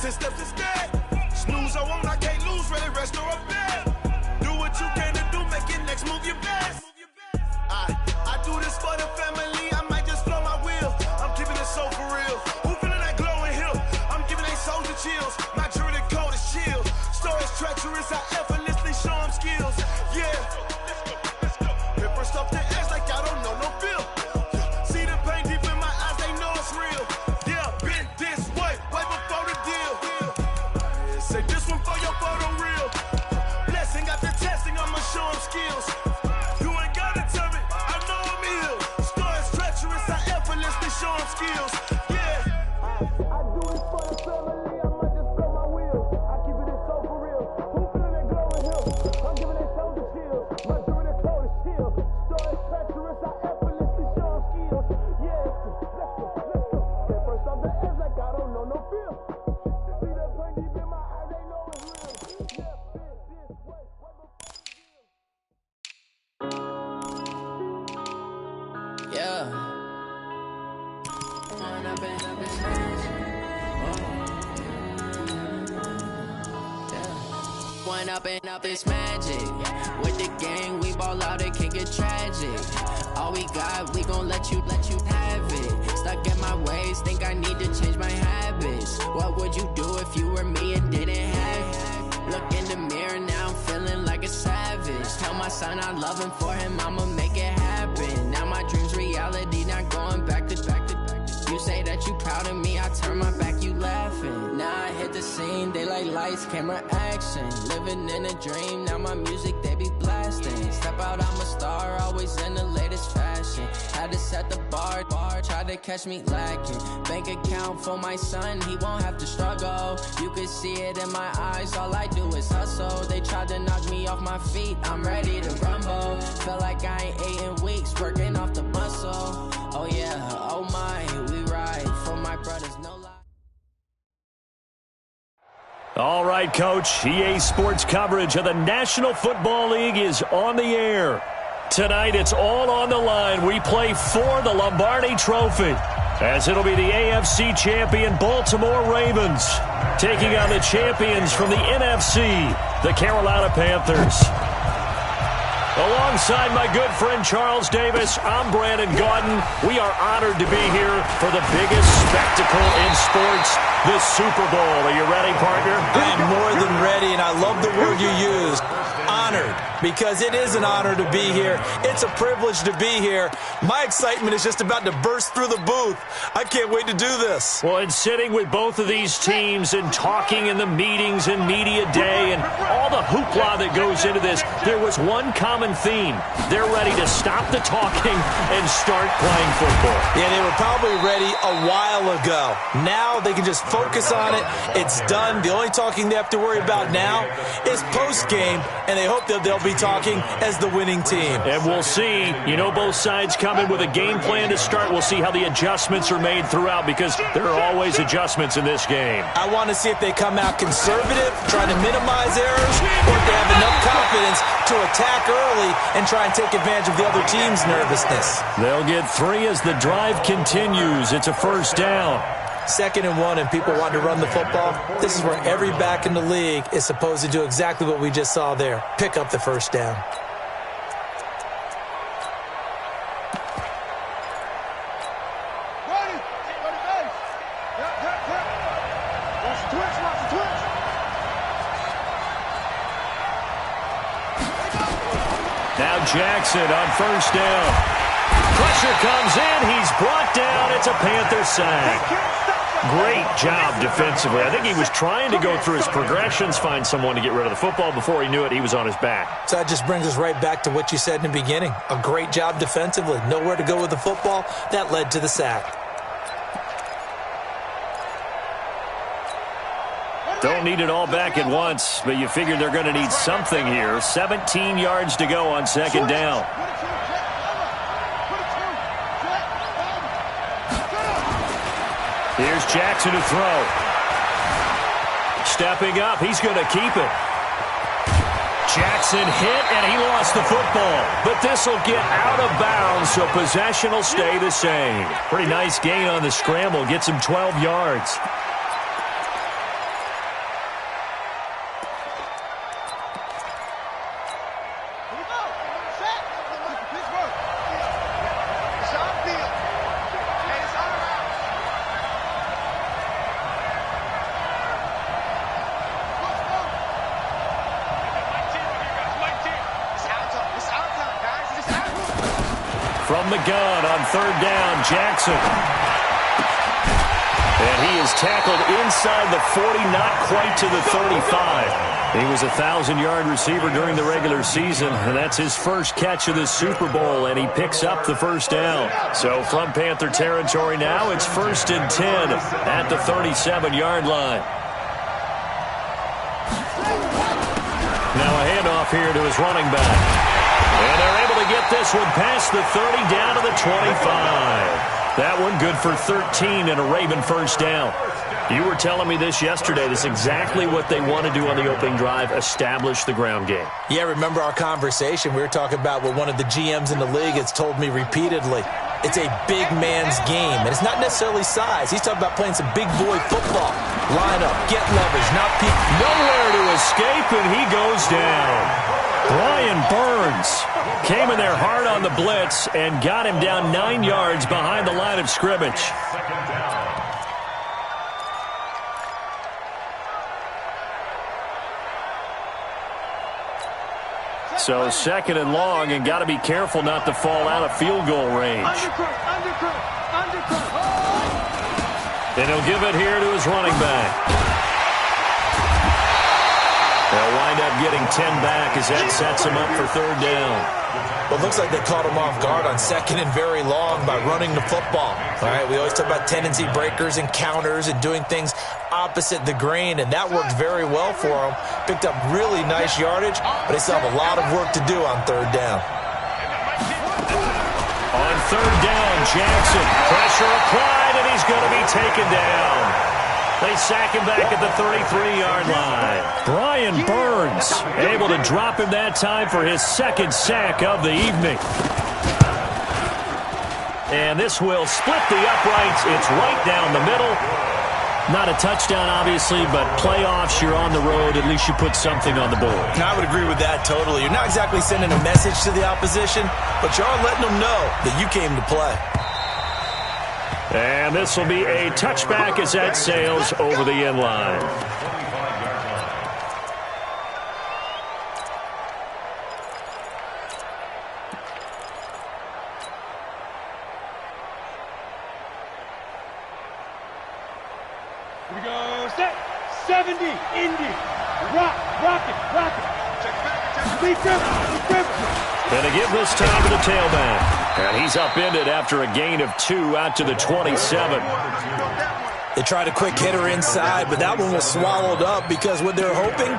10 steps instead. Snooze, I won't, I can't lose, ready, rest or up bed. Do what you can to do, make your next move your best. I do this for the family, I might just blow my wheel. I'm keeping it so for real. Who feeling that glowing hill? I'm giving they soldier chills. My jewelry cold is chill. Stories treacherous, I effortlessly show them skills. Yeah. Hit first off the edge like I don't know no feel. See the pain deep in my eyes, they know it's real. Yeah, been this way before the deal. Say this one for your photo reel. Blessing got the testing, I'ma show them skills. You ain't gotta tell me, I know I'm ill. Stories treacherous, I effortlessly show them skills. Yeah. I do it for the family, I might just blow my wheel. I keep it so for real. Who feeling that glowing hill? I'm giving they soldier chills. My jewelry cold is chill. Stories treacherous, I effortlessly show them skills. Yeah, let's go. Get first off the edge like I don't know no feel. See that pain deep in my eyes, they know it's real. Yeah, been this way before the deal. Yeah. One up and up is magic. With the gang, we ball out, it can get tragic. All we got, we gon' let you have it. Stuck in my ways, think I need to change my habits. What would you do if you were me and didn't have it? Look in the mirror, now I'm feeling like a savage. Tell my son I love him, for him I'ma make it happen. Now my dream's reality, not going back to. You say that you proud of me, I turn my back, you laughing. Now I hit the scene, they like lights, camera, action. Living in a dream, now my music, they be blasting. Step out, I'm a star, always in the latest fashion. Had to set the bar, try to catch me lacking. Bank account for my son, he won't have to struggle. You can see it in my eyes, all I do is hustle. They tried to knock me off my feet, I'm ready to rumble. Feel like I ain't ate in weeks, working off the muscle. Oh yeah, oh my, we ride for my brothers, no lie. All right, Coach, EA Sports coverage of the National Football League is on the air. Tonight, it's all on the line. We play for the Lombardi Trophy, as it'll be the AFC champion Baltimore Ravens taking on the champions from the NFC, the Carolina Panthers. Alongside my good friend Charles Davis, I'm Brandon Gaudin. We are honored to be here for the biggest spectacle in sports, the Super Bowl. Are you ready, partner? I am more than ready, and I love the word you used. Honored, because it is an honor to be here. It's a privilege to be here. My excitement is just about to burst through the booth. I can't wait to do this. Well, and sitting with both of these teams and talking in the meetings and media day and all the hoopla that goes into this, there was one common theme. They're ready to stop the talking and start playing football. Yeah, they were probably ready a while ago. Now they can just focus on it. It's done. The only talking they have to worry about now is post-game, and they hope that they'll be talking as the winning team. And we'll see. You know, both sides come in with a game plan to start. We'll see how the adjustments are made throughout, because there are always adjustments in this game. I want to see if they come out conservative, trying to minimize errors, or if they have enough confidence to attack early and try and take advantage of the other team's nervousness. They'll get 3 as the drive continues. It's a first down. 2nd and 1, and people want to run the football. This is where every back in the league is supposed to do exactly what we just saw there. Pick up the first down. Now Jackson on first down. Pressure comes in. He's brought down. It's a Panther sack. Great job defensively. I think he was trying to go through his progressions, find someone to get rid of the football. Before he knew it, he was on his back. So that just brings us right back to what you said in the beginning. A great job defensively. Nowhere to go with the football. That led to the sack. Don't need it all back at once, but you figure they're going to need something here. 17 yards to go on 2nd down. Here's Jackson to throw. Stepping up, he's going to keep it. Jackson hit, and he lost the football. But this will get out of bounds, so possession will stay the same. Pretty nice gain on the scramble. Gets him 12 yards. from the gun on third down, Jackson. And he is tackled inside the 40, not quite to the 35. He was a 1,000-yard receiver during the regular season, and that's his first catch of the Super Bowl, and he picks up the first down. So from Panther territory now, it's 1st and 10 at the 37-yard line. Now a handoff here to his running back. And they're able to get this one past the 30 down to the 25. That one good for 13 and a Raven first down. You were telling me this yesterday. This is exactly what they want to do on the opening drive, establish the ground game. Yeah, remember our conversation? We were talking about what one of the GMs in the league has told me repeatedly. It's a big man's game, and it's not necessarily size. He's talking about playing some big boy football. Line up, get leverage, not peek. Nowhere to escape, and he goes down. Brian Burns came in there hard on the blitz and got him down 9 yards behind the line of scrimmage. So 2nd and long, and got to be careful not to fall out of field goal range. And he'll give it here to his running back. They'll wind up getting 10 back as that sets him up for third down. Well, it looks like they caught him off guard on 2nd and very long by running the football. All right, we always talk about tendency breakers and counters and doing things opposite the grain, and that worked very well for him. Picked up really nice yardage, but they still have a lot of work to do on third down. On third down, Jackson. Pressure applied, and he's going to be taken down. They sack him back at the 33-yard line. Brian Burns able to drop him that time for his 2nd sack of the evening. And this will split the uprights. It's right down the middle. Not a touchdown, obviously, but playoffs, you're on the road. At least you put something on the board. I would agree with that totally. You're not exactly sending a message to the opposition, but you are letting them know that you came to play. And this will be a touchback as that sails over the end line. Here we go, set, 70, Indy, rock it. And to give this time to the tailback. And he's upended after a gain of 2 out to the 27. They tried a quick hitter inside, but that one was swallowed up because what they're hoping,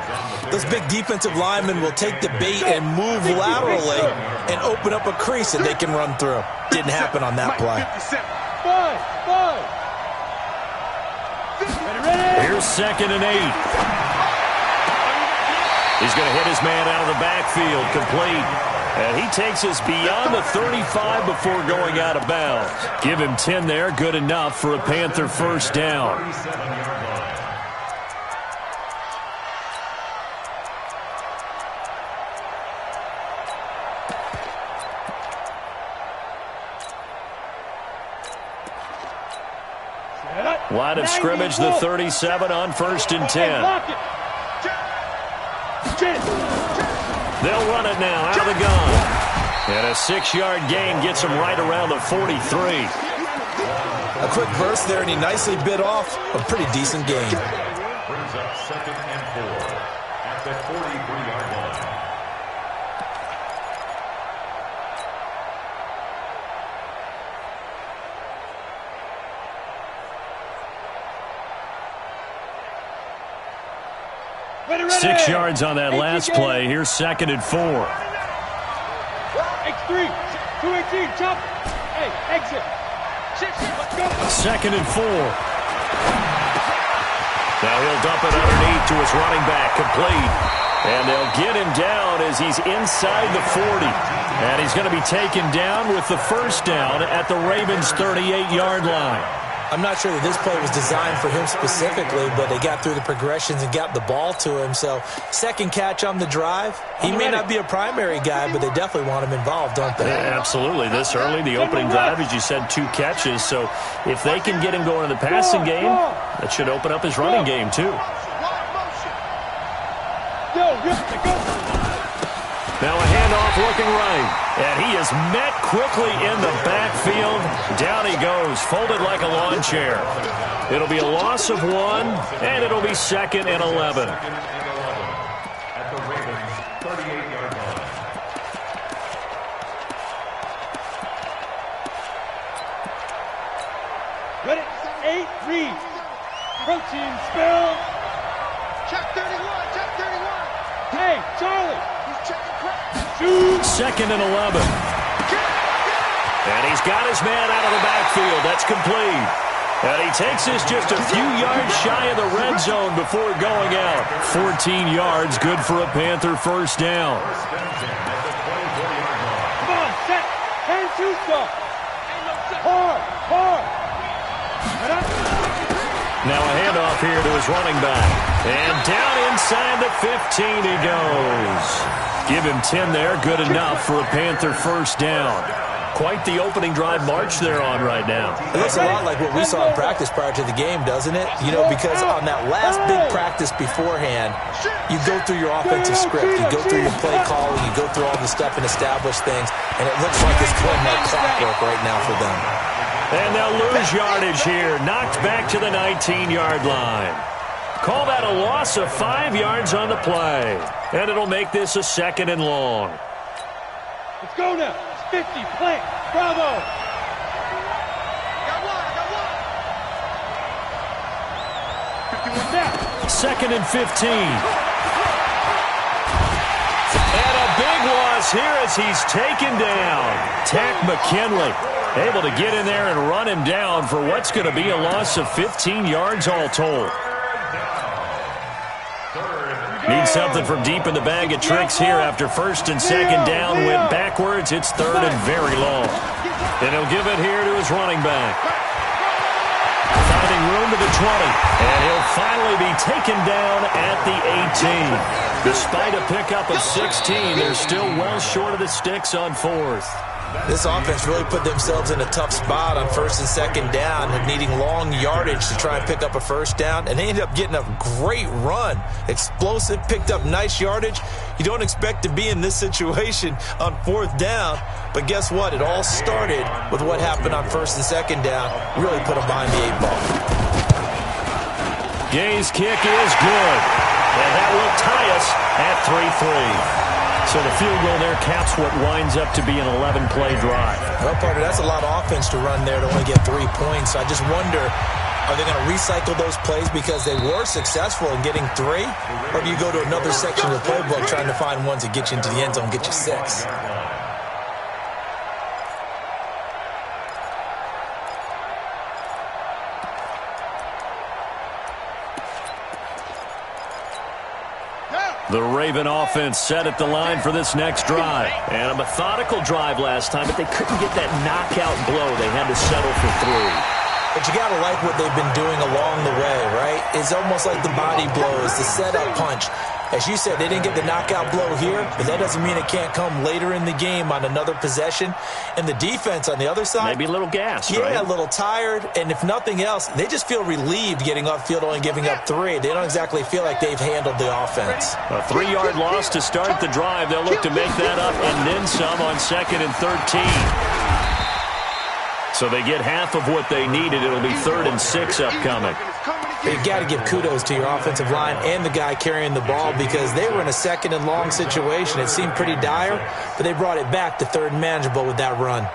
those big defensive linemen will take the bait and move laterally and open up a crease that they can run through. Didn't happen on that play. Here's 2nd and 8. He's going to hit his man out of the backfield, complete. And he takes us beyond the 35 before going out of bounds. Give him 10 there, good enough for a Panther first down. Line of scrimmage, the 37 on 1st and 10. They'll run it now out of the gun. And a 6-yard gain gets him right around the 43. A quick burst there, and he nicely bit off a pretty decent gain. Brings up 2nd and 4 at the 43-yard line. Ready. 6 yards on that last play. Here's 2nd and 4. X3, 218, chop. Hey, exit. Let's go. 2nd and 4. Now he'll dump it underneath to his running back, complete. And they'll get him down as he's inside the 40. And he's going to be taken down with the first down at the Ravens' 38-yard line. I'm not sure that this play was designed for him specifically, but they got through the progressions and got the ball to him. So 2nd catch on the drive. He may not be a primary guy, but they definitely want him involved, don't they? Yeah, absolutely. This early, the opening drive, as you said, 2 catches. So if they can get him going in the passing game, that should open up his running game too. Now a handoff looking right. And he is met quickly in the backfield. Down he goes, folded like a lawn chair. It'll be a loss of 1, and it'll be 2nd and 11. At the Ravens' 38-yard line. Ready? 8, read. Protein spill. Check 31, check 31. Hey, Charlie. He's checking crack. Shoot. 2nd and 11. And he's got his man out of the backfield. That's complete. And he takes this just a few yards shy of the red zone before going out. 14 yards, good for a Panther first down. Come on, set. And shoot stuff. Hard, hard. Now a handoff here to his running back. And down inside the 15 he goes. Give him 10 there, good enough for a Panther first down. Quite the opening drive march they're on right now. It looks a lot like what we saw in practice prior to the game, doesn't it? You know, because on that last big practice beforehand, you go through your offensive script, you go through your play calling, you go through all the stuff and establish things, and it looks like it's going like clockwork right now for them. And they'll lose yardage here, knocked back to the 19-yard line. Call that a loss of 5 yards on the play, and it'll make this a 2nd and long. Let's go now. 50, plant, bravo. Got one, got one. 51 down. 2nd and 15. And a big loss here as he's taken down. Tack McKinley able to get in there and run him down for what's going to be a loss of 15 yards all told. Need something from deep in the bag of tricks here after 1st and 2nd down. Went backwards. It's 3rd and very long. And he'll give it here to his running back. Finding room to the 20. And he'll finally be taken down at the 18. Despite a pickup of 16, they're still well short of the sticks on 4th. This offense really put themselves in a tough spot on 1st and 2nd down and needing long yardage to try and pick up a first down. And they ended up getting a great run. Explosive, picked up nice yardage. You don't expect to be in this situation on 4th down. But guess what? It all started with what happened on 1st and 2nd down. Really put them behind the 8 ball. Gay's kick is good. And that will tie us at 3-3. So the field goal there caps what winds up to be an 11-play drive. Well, partner, that's a lot of offense to run there to only get 3 points. I just wonder, are they going to recycle those plays because they were successful in getting 3? Or do you go to another section of the playbook trying to find ones that get you into the end zone, get you 6? The Raven offense set at the line for this next drive. And a methodical drive last time, but they couldn't get that knockout blow. They had to settle for 3. But you got to like what they've been doing along the way, right? It's almost like the body blows, the setup punch. As you said, they didn't get the knockout blow here, but that doesn't mean it can't come later in the game on another possession. And the defense on the other side, maybe a little gassed, yeah, right? A little tired. And if nothing else, they just feel relieved getting off field, only giving up 3. They don't exactly feel like they've handled the offense. A 3-yard loss to start the drive. They'll look to make that up and then some on 2nd and 13. So they get half of what they needed. It'll be 3rd and 6 upcoming. You got to give kudos to your offensive line and the guy carrying the ball because they were in a 2nd and long situation. It seemed pretty dire, but they brought it back to 3rd and manageable with that run.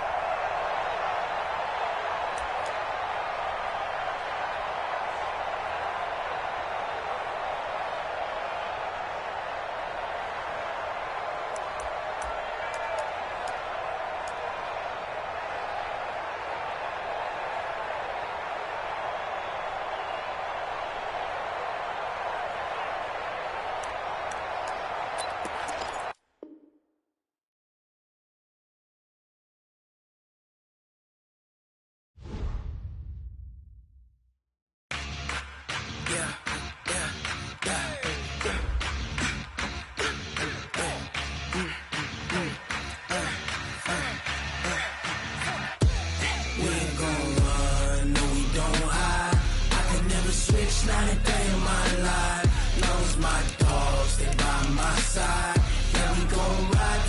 My dogs, they by my side. Yeah, we gon' ride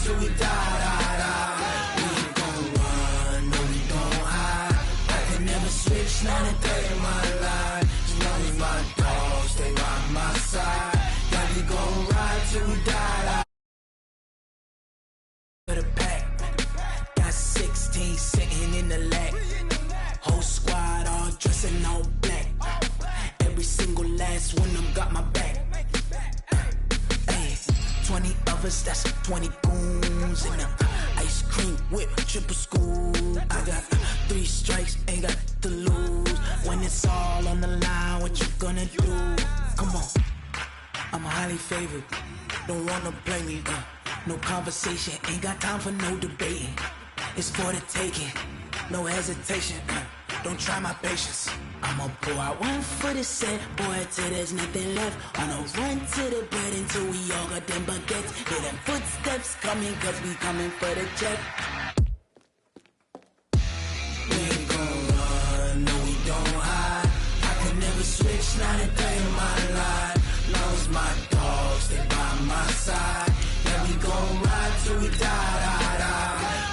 in the lag. Whole squad all dressing all black. Every single last one of them got my back. Hey, 20 of us, that's 20 goons in the ice cream whip, triple scoop. I got 3 strikes, ain't got to lose. When it's all on the line, what you gonna do? Come on, I'm highly favored. Don't wanna play me, no conversation, ain't got time for no debating. It's for the taking, no hesitation, don't try my patience. I'ma pour out one for the set, boy, till there's nothing left. On a run to the bread until we all got them baguettes. Hear them footsteps coming, cause we coming for the check. We ain't gon' run, no we don't hide. I can never switch, not a day in my life. Long as my dogs stay by my side. Yeah, we gon' ride till we die.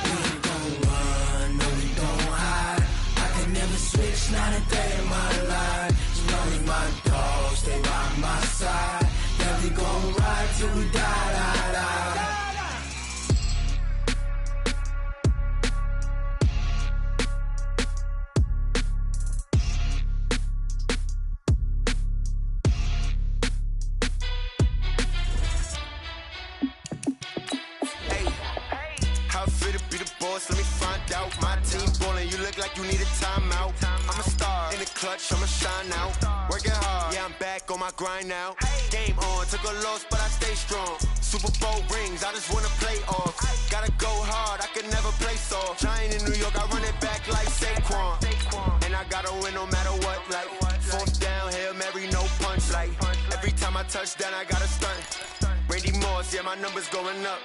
We ain't gon' run, no we don't hide. I can never switch, not a day in my life. As long as my dogs stay by my side. Yeah, we gon' ride till we die. Let me find out. My team ballin', you look like you need a timeout. I'm a star in the clutch, I'ma shine out. Working hard, yeah, I'm back on my grind now. Game on, took a loss, but I stay strong. Super Bowl rings, I just wanna play off. Gotta go hard, I can never play soft. Giant in New York, I run it back like Saquon. And I gotta win no matter what, like 4th down, Hail Mary, no punch. Like every time I touch down, I gotta stunt. Randy Moss, yeah, my numbers going up.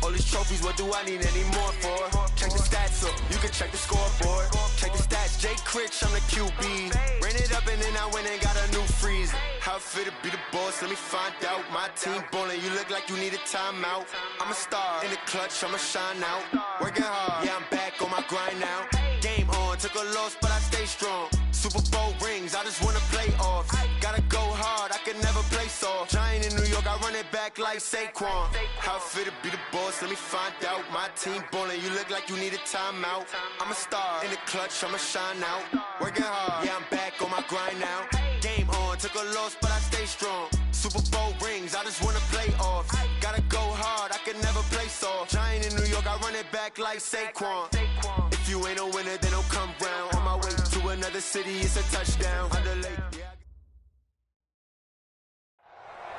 All these trophies, what do I need any more for? Check the stats up, you can check the scoreboard. Check the stats, Jay Critch, I'm the QB. Ran it up and then I went and got a new freeze. How it feel to be the boss, let me find out. My team ballin', you look like you need a timeout. I'm a star in the clutch, I'ma shine out. Working hard, yeah, I'm back on my grind now. Game on, took a loss, but I stay strong. Super Bowl rings, I just wanna play off. Gotta go hard, I can never play soft. Giant in New York, I run it back like Saquon. How it feel to be the boss, let me find out. My team ballin', you look like you need a timeout. I'm a star in the clutch, I'ma shine out. Working hard, yeah, I'm back on my grind now. Game on, took a loss, but I stay strong. Super Bowl rings, I just wanna play off. Gotta go hard, I can never play soft. Giant in New York, I run it back like Saquon. If you ain't a winner, then don't come round. On my way to another city, it's a touchdown.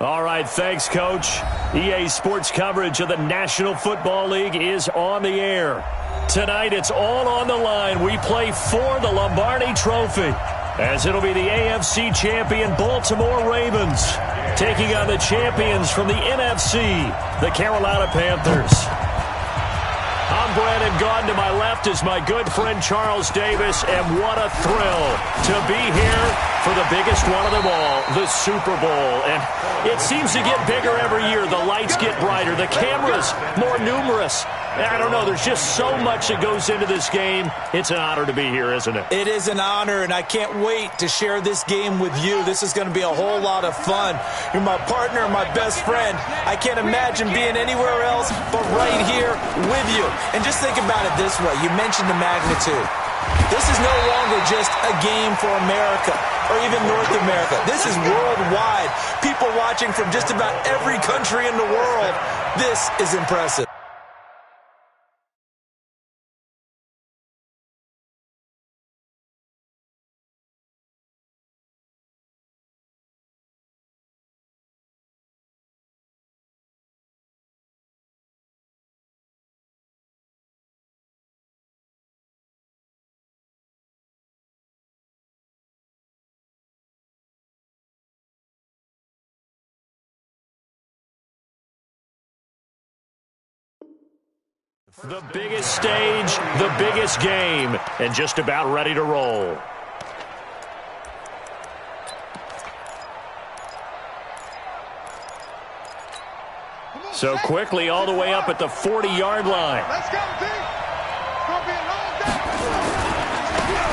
All right, thanks, Coach. EA Sports coverage of the National Football League is on the air. Tonight, it's all on the line. We play for the Lombardi Trophy, as it'll be the AFC champion Baltimore Ravens taking on the champions from the NFC, the Carolina Panthers. I'm Brandon Gaudin. To my left is my good friend Charles Davis, and what a thrill to be here for the biggest one of them all, the Super Bowl. And it seems to get bigger every year. The lights get brighter, the cameras more numerous. I don't know, there's just so much that goes into this game. It's an honor to be here, isn't it? It is an honor, and I can't wait to share this game with you. This is going to be a whole lot of fun. You're my partner, my best friend. I can't imagine being anywhere else but right here with you. And just think about it this way. You mentioned the magnitude. This is no longer just a game for America or even North America. This is worldwide. People watching from just about every country in the world. This is impressive. The biggest stage, the biggest game, and just about ready to roll. So quickly all the way up at the 40-yard line. Let's go, D. Gonna be a long day.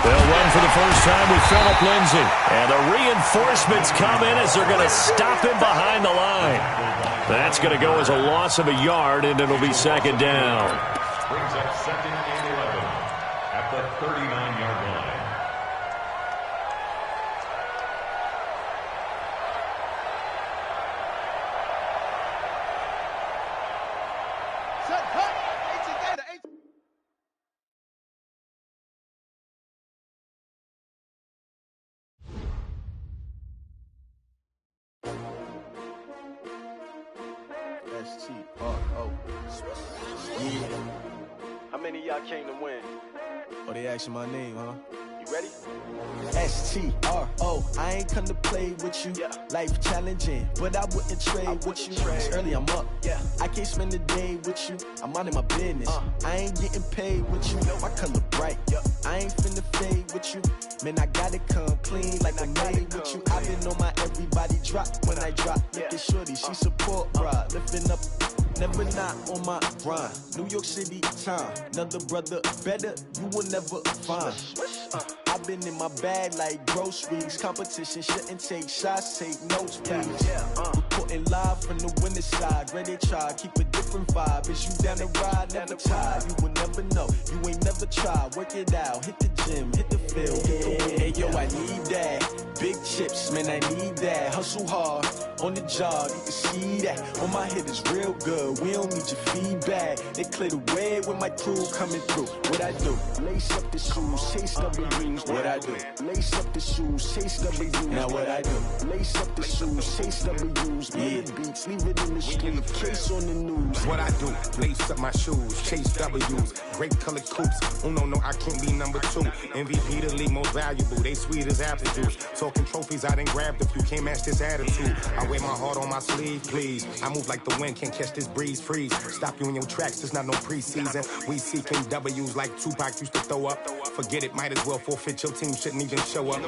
They'll run for the first time with Phillip Lindsay. And the reinforcements come in as they're going to stop him behind the line. That's going to go as a loss of a yard, and it'll be second down. Brings up second and 11. at the 39-yard line. Set, cut. S-T-R-O. Yeah. How many of y'all came to win? Oh, they asking my name, huh? You ready? S-T-R-O. I ain't come to play with you. Life challenging, but I wouldn't trade with you. It's early, I'm up. I can't spend the day with you. I'm minding my business. I ain't getting paid with you. My color bright. I ain't finna fade with you. Man, I gotta come clean like I'm made with you. I've been on my everybody drop when I drop. Look at shorty, she support ride. Lifting up, never not on my grind. New York City time, another brother better, you will never find. I've been in my bag like groceries. Competition shouldn't take shots, take notes, please. Reporting live from the winning side. Ready to try, keep a different vibe. Is you down the ride, never tired. You will never know, you ain't never tried. Work it out, hit the gym, hit the field, hit the win. Hey yo, I need that. Big chips, man, I need that. Hustle hard, on the job, you can see that. On my head is real good, we don't need your feedback. They clear the way with my crew coming through. What I do? Lace up the shoes, chase W's. What I do? Lace up the shoes, chase W's. Now what I do? Lace up the shoes, chase W's. Mid beats, leave it in the street, case on the news. What I do? Lace up my shoes, chase W's. Great colored coops. Oh no, I can't be number 2. MVP the league most valuable. They sweet as apple juice. Talking trophies, I done grabbed a few. Can't match this attitude. I wear my heart on my sleeve, please. I move like the wind, can't catch this breeze. Freeze. Stop you in your tracks, there's not no preseason. We seeking W's like Tupac used to throw up. Forget it, might as well forfeit. Your team shouldn't even show up.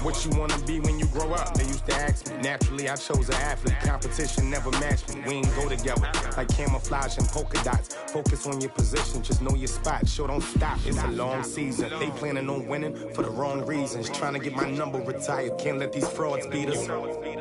What you wanna be when you grow up? They used to ask me. Naturally, I chose an athlete. Competition never matched me. We ain't go together like camouflage and polka dots. Focus on your position, just know your spot. Show don't stop, it's a long season. They planning on winning for the wrong reasons. Trying to get my number retired. Can't let these frauds beat us.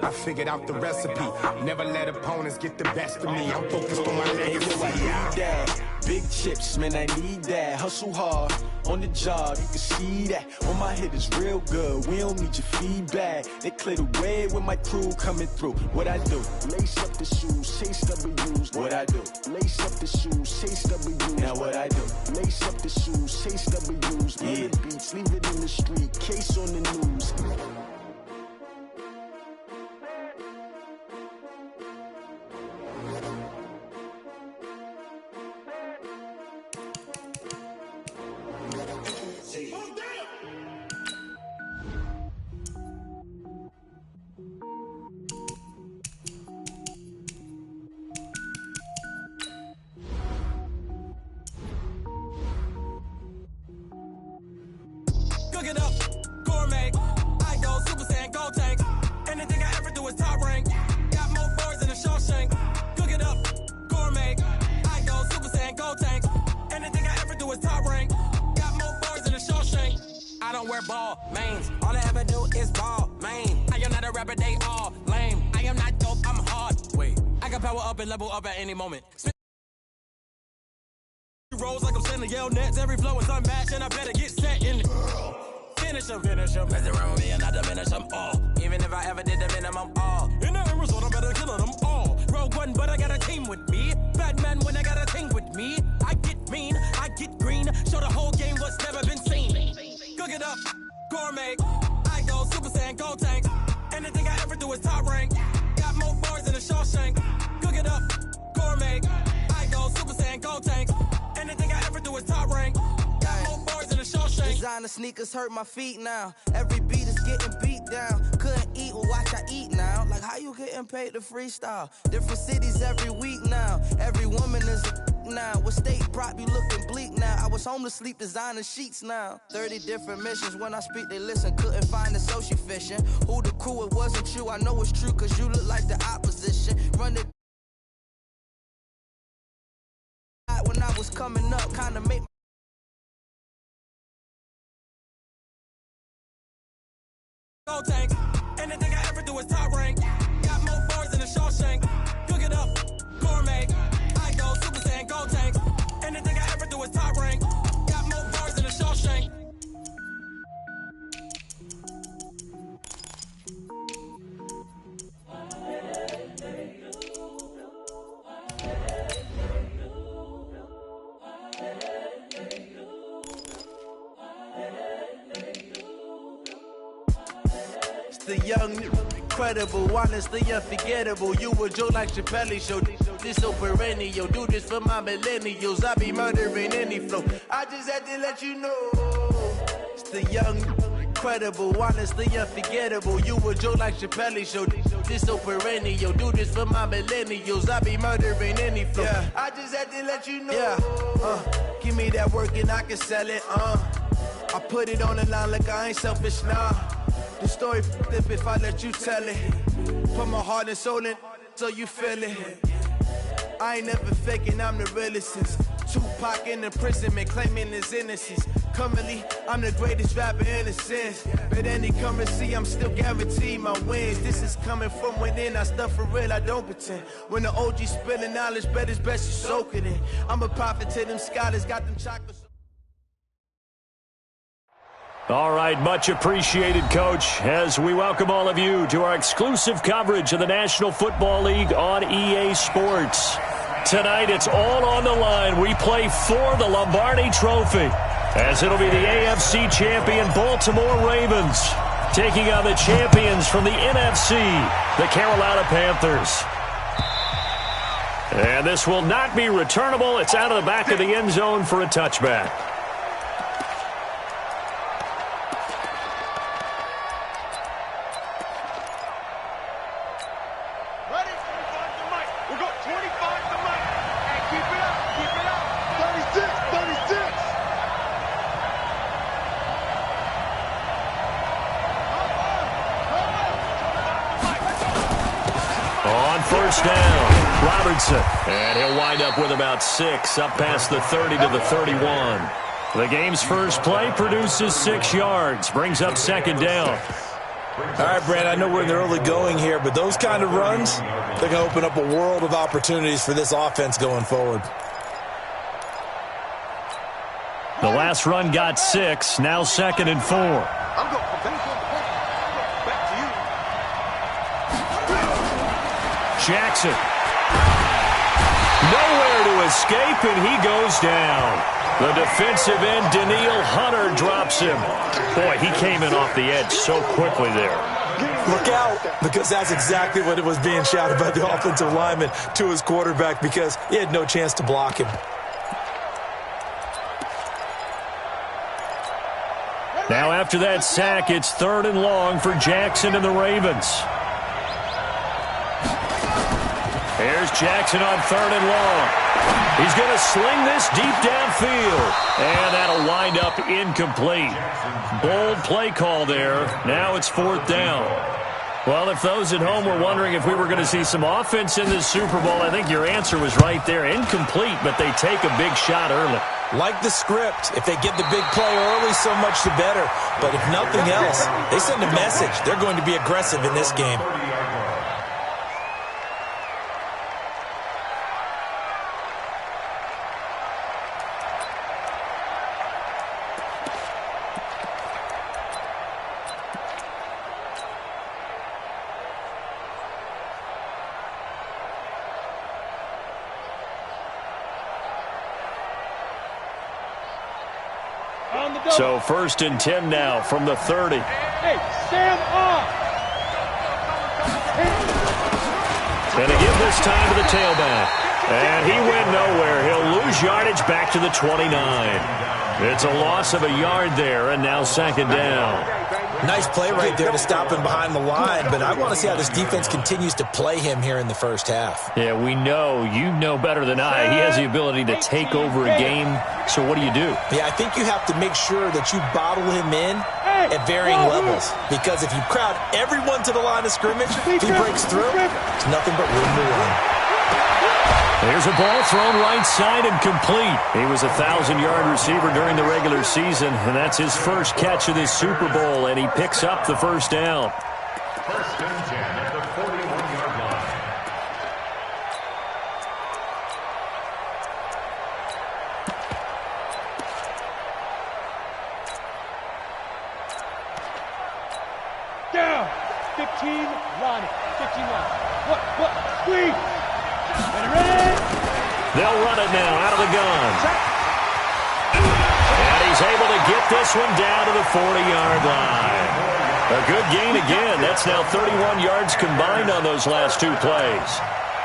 I figured out the recipe. Never let opponents get the best of me. I'm focused on my legacy. I need that. Big chips, man, I need that. Hustle hard, on the job, you can see that. On my head is real good, we don't need your feedback. They clear the way with my crew coming through. What I do? Lace up the shoes, chase W's. What I do? Lace up the shoes, chase W's. Now what I do? Lace up the shoes, chase W's. Mid beats, leave it in the street, case on the news. Cook it up, gourmet. I go Super Saiyan, go tank. Anything I ever do is top rank. Got more boys than a Shawshank. Cook it up, gourmet. I go Super Saiyan, go tank. Anything I ever do is top rank. Got more boys than a Shawshank. I don't wear ball mains. All I ever do is ball main. I am not a rapper, they all lame. I am not dope, I'm hard. Wait, I can power up and level up at any moment. Rolls like I'm sending yell nets. Every flow is unmatched, and I better get set in. Finish them. Mess around with me and I diminish them all. Even if I ever did the minimum, all. In the end result, I better kill them all. Rogue One, but I got a team with me. Batman when I got a team with me. I get mean, I get green. Show the whole game what's never been seen. Cook it up, gourmet. I go Super Saiyan, go tank. Anything I ever do is top rank. Got more boys than a Shawshank. Cook it up, gourmet. I go Super Saiyan, go tank. Anything I ever do is top rank. Got more boys than a Shawshank. Designer sneakers hurt my feet now. Every beat is getting beat down. Couldn't eat, well watch I eat now. Like how you getting paid to freestyle? Different cities every week now. Every woman is a now. What state prop you looking bleak now? I was home to sleep designer sheets now. 30 different missions. When I speak they listen. Couldn't find the social fishing. Who the crew, it wasn't you. I know it's true cause you look like the opposition. Run it. When I was coming up, kinda make go tank. Anything I ever do is top rank. Got more boys than a Shawshank. Cook it up, gourmet. I go Super Saiyan, go tank. Anything I ever do is top rank. Got more boys than a Shawshank. The young, incredible, honestly unforgettable. You a joke like Chappelle Show. This so perennial. Do this for my millennials. I be murdering any flow. I just had to let you know. It's the young, incredible, honestly unforgettable. You a joke like Chappelle Show. This so perennial. Do this for my millennials. I be murdering any flow. Yeah. I just had to let you know. Yeah. Give me that work and I can sell it. I put it on the line like I ain't selfish, nah. The story flip if I let you tell it. Put my heart and soul in so you feel it. I ain't never faking, I'm the realest since Tupac in imprisonment, claiming his innocence. Currently, I'm the greatest rapper in a sense. But any currency, I'm still guaranteed my wins. This is coming from within, I stuff for real, I don't pretend. When the OG spilling knowledge, bet it's best you soak it in. I'm a prophet to them scholars, got them chocolates. All right, much appreciated, Coach, as we welcome all of you to our exclusive coverage of the National Football League on EA Sports. Tonight, it's all on the line. We play for the Lombardi Trophy, as it'll be the AFC champion Baltimore Ravens taking on the champions from the NFC, the Carolina Panthers. And this will not be returnable. It's out of the back of the end zone for a touchback. First down, Robertson, and he'll wind up with about 6, up past the 30 to the 31. The game's first play produces 6 yards, brings up second down. All right, Brad, I know we're in the early going here, but those kind of runs, they're going to open up a world of opportunities for this offense going forward. The last run got 6, now 2nd and 4. Jackson. Nowhere to escape, and he goes down. The defensive end, Daniil Hunter, drops him. Boy, he came in off the edge so quickly there. Look out, because that's exactly what it was being shouted by the offensive lineman to his quarterback, because he had no chance to block him. Now after that sack, it's 3rd and long for Jackson and the Ravens. Here's Jackson on 3rd and long. He's going to sling this deep downfield. And that'll wind up incomplete. Bold play call there. Now it's 4th down. Well, if those at home were wondering if we were going to see some offense in this Super Bowl, I think your answer was right there. Incomplete, but they take a big shot early. Like the script, if they get the big play early, so much the better. But if nothing else, they send a message. They're going to be aggressive in this game. So 1st and 10 now from the 30. Hey, stand off! And they give this time to the tailback. And he went nowhere. He'll lose yardage back to the 29. It's a loss of a yard there, and now 2nd down. Nice play right there to stop him behind the line, but I want to see how this defense continues to play him here in the first half. Yeah, we know. You know better than I. He has the ability to take over a game, so what do you do? Yeah, I think you have to make sure that you bottle him in at varying levels, because if you crowd everyone to the line of scrimmage, if he breaks through, it's nothing but room to run. There's a ball thrown right side and complete. He was a 1,000-yard receiver during the regular season, and that's his first catch of this Super Bowl, and he picks up the 1st down. 1st and 10 at the 41-yard line. Down. 15, Ronnie. 15 line. What? Squeeze. Ready? They'll run it now out of the gun. And he's able to get this one down to the 40-yard line. A good gain again. That's now 31 yards combined on those last two plays.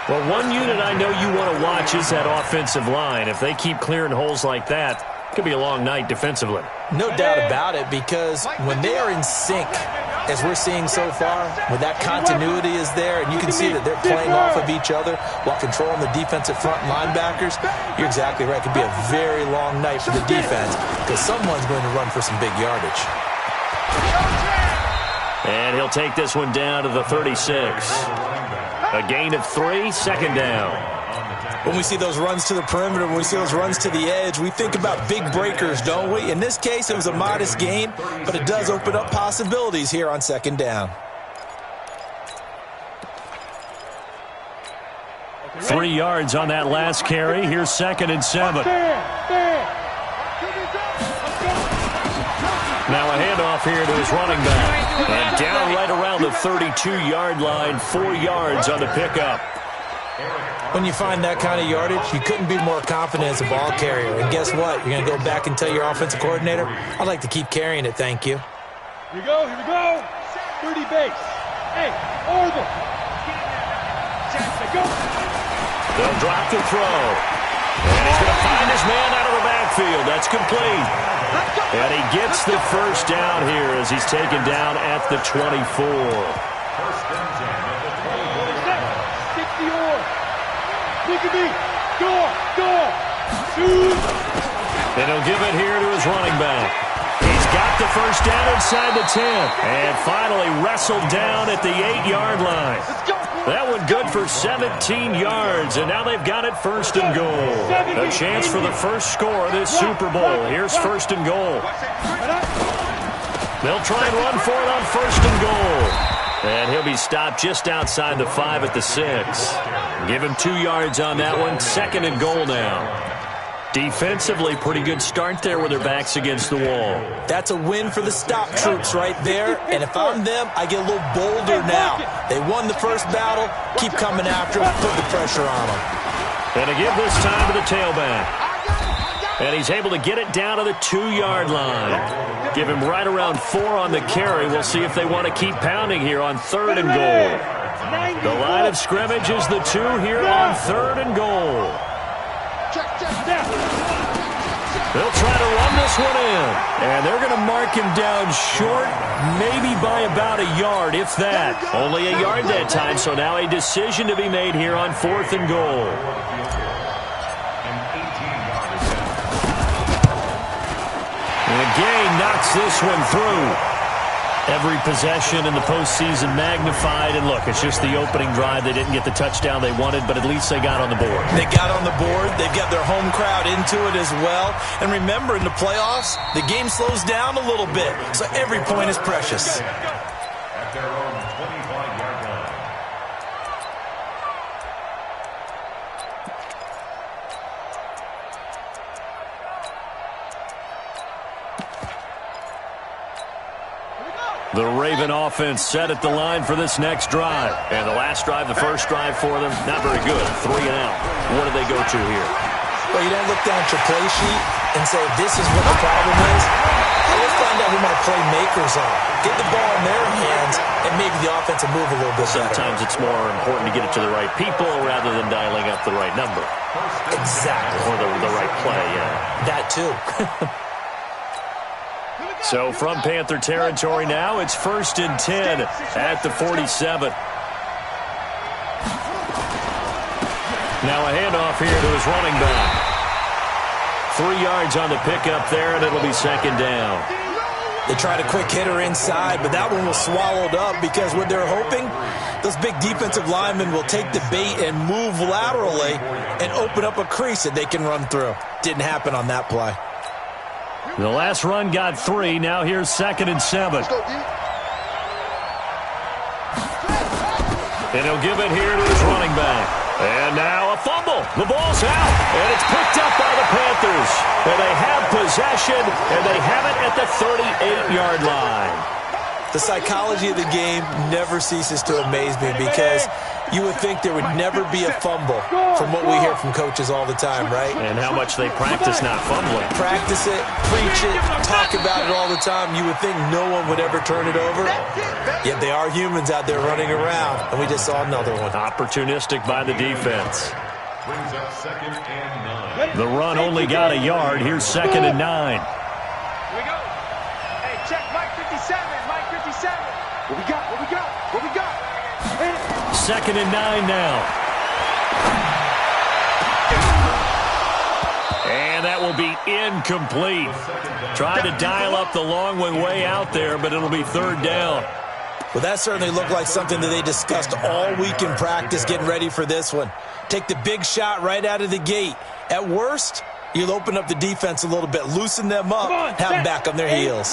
Well, one unit I know you want to watch is that offensive line. If they keep clearing holes like that, it could be a long night defensively. No doubt about it, because when they are in sync, as we're seeing so far, when that continuity is there, and you can see that they're playing off of each other while controlling the defensive front linebackers, you're exactly right. It could be a very long night for the defense because someone's going to run for some big yardage. And he'll take this one down to the 36. A gain of 3, second down. When we see those runs to the perimeter, when we see those runs to the edge, we think about big breakers, don't we? In this case, it was a modest gain, but it does open up possibilities here on second down. 3 yards on that last carry. Here's 2nd and 7. Now a handoff here to his running back. And down right around the 32-yard line, 4 yards on the pickup. When you find that kind of yardage, you couldn't be more confident as a ball carrier. And guess what? You're going to go back and tell your offensive coordinator, I'd like to keep carrying it, thank you. Here we go, here we go. 30 base. Hey, Orville. Go. They'll drop the throw. And he's going to find his man out of the backfield. That's complete. And he gets the first down here as he's taken down at the 24. Look at me. Door. And he'll give it here to his running back. He's got the first down inside the 10. And finally wrestled down at the 8-yard line. That one good for 17 yards, and now they've got it 1st and goal. A chance for the first score of this Super Bowl. Here's 1st and goal. They'll try and run for it on 1st and goal. And he'll be stopped just outside the 5 at the 6. Give him 2 yards on that one. 2nd and goal now. Defensively, pretty good start there with their backs against the wall. That's a win for the stop troops right there. And if I'm them, I get a little bolder now. They won the first battle. Keep coming after them. Put the pressure on them. And to give this time to the tailback. And he's able to get it down to the 2-yard line. Give him right around 4 on the carry. We'll see if they want to keep pounding here on 3rd and goal. The line of scrimmage is the 2 here on 3rd and goal. They'll try to run this one in. And they're going to mark him down short, maybe by about a yard, if that. Only a yard that time, so now a decision to be made here on 4th and goal. And again, knocks this one through. Every possession in the postseason magnified. And look, it's just the opening drive. They didn't get the touchdown they wanted, but at least they got on the board. They got on the board. They've got their home crowd into it as well. And remember, in the playoffs, the game slows down a little bit. So every point is precious. At their own 25-yard line. The Raven offense set at the line for this next drive. And the last drive, the first drive for them, not very good. 3 and out. What do they go to here? Well, you don't look down at your play sheet and say, this is what the problem is. Let's find out who my playmakers are. Get the ball in their hands, and maybe the offense will move a little bit better. Sometimes it's more important to get it to the right people rather than dialing up the right number. Exactly. Or the right play, yeah. That too. So from Panther territory now, it's 1st and 10 at the 47. Now a handoff here to his running back. 3 yards on the pickup there, and it'll be 2nd down. They tried a quick hitter inside, but that one was swallowed up because what they're hoping, those big defensive linemen will take the bait and move laterally and open up a crease that they can run through. Didn't happen on that play. The last run got 3. Now here's 2nd and 7. And he'll give it here to his running back. And now a fumble. The ball's out. And it's picked up by the Panthers. And they have possession. And they have it at the 38-yard line. The psychology of the game never ceases to amaze me because You would think there would never be a fumble from what we hear from coaches all the time, right? And how much they practice not fumbling. Practice it, preach it, talk about it all the time. You would think no one would ever turn it over. Yet they are humans out there running around, and we just saw another one. Opportunistic by the defense. Brings up 2nd and 9. The run only got a yard. Here's 2nd and 9. Here we go. Hey, check Mike 57. Mike 57. What we got? What we got? What we got? 2nd and 9 now. And that will be incomplete. Tried to dial up the long one way out there, but it'll be 3rd down. Well, that certainly looked like something that they discussed all week in practice getting ready for this one. Take the big shot right out of the gate. At worst, you'll open up the defense a little bit, loosen them up, have them back on their heels.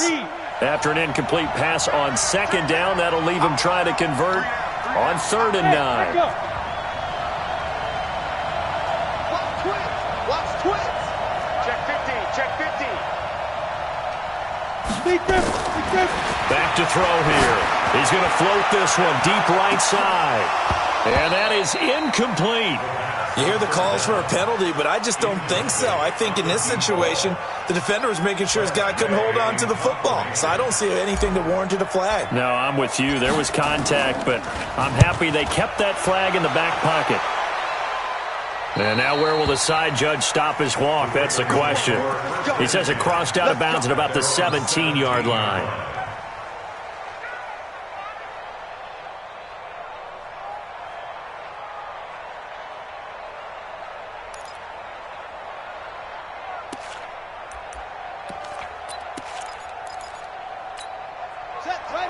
After an incomplete pass on 2nd down, that'll leave him trying to convert on 3rd and 9. Watch twins. Check 50. Check 50. Back to throw here. He's going to float this one deep right side. And that is incomplete. You hear the calls for a penalty, but I just don't think so. I think in this situation, the defender was making sure his guy couldn't hold on to the football. So I don't see anything that warranted a flag. No, I'm with you. There was contact, but I'm happy they kept that flag in the back pocket. And now where will the side judge stop his walk? That's the question. He says it crossed out of bounds at about the 17-yard line.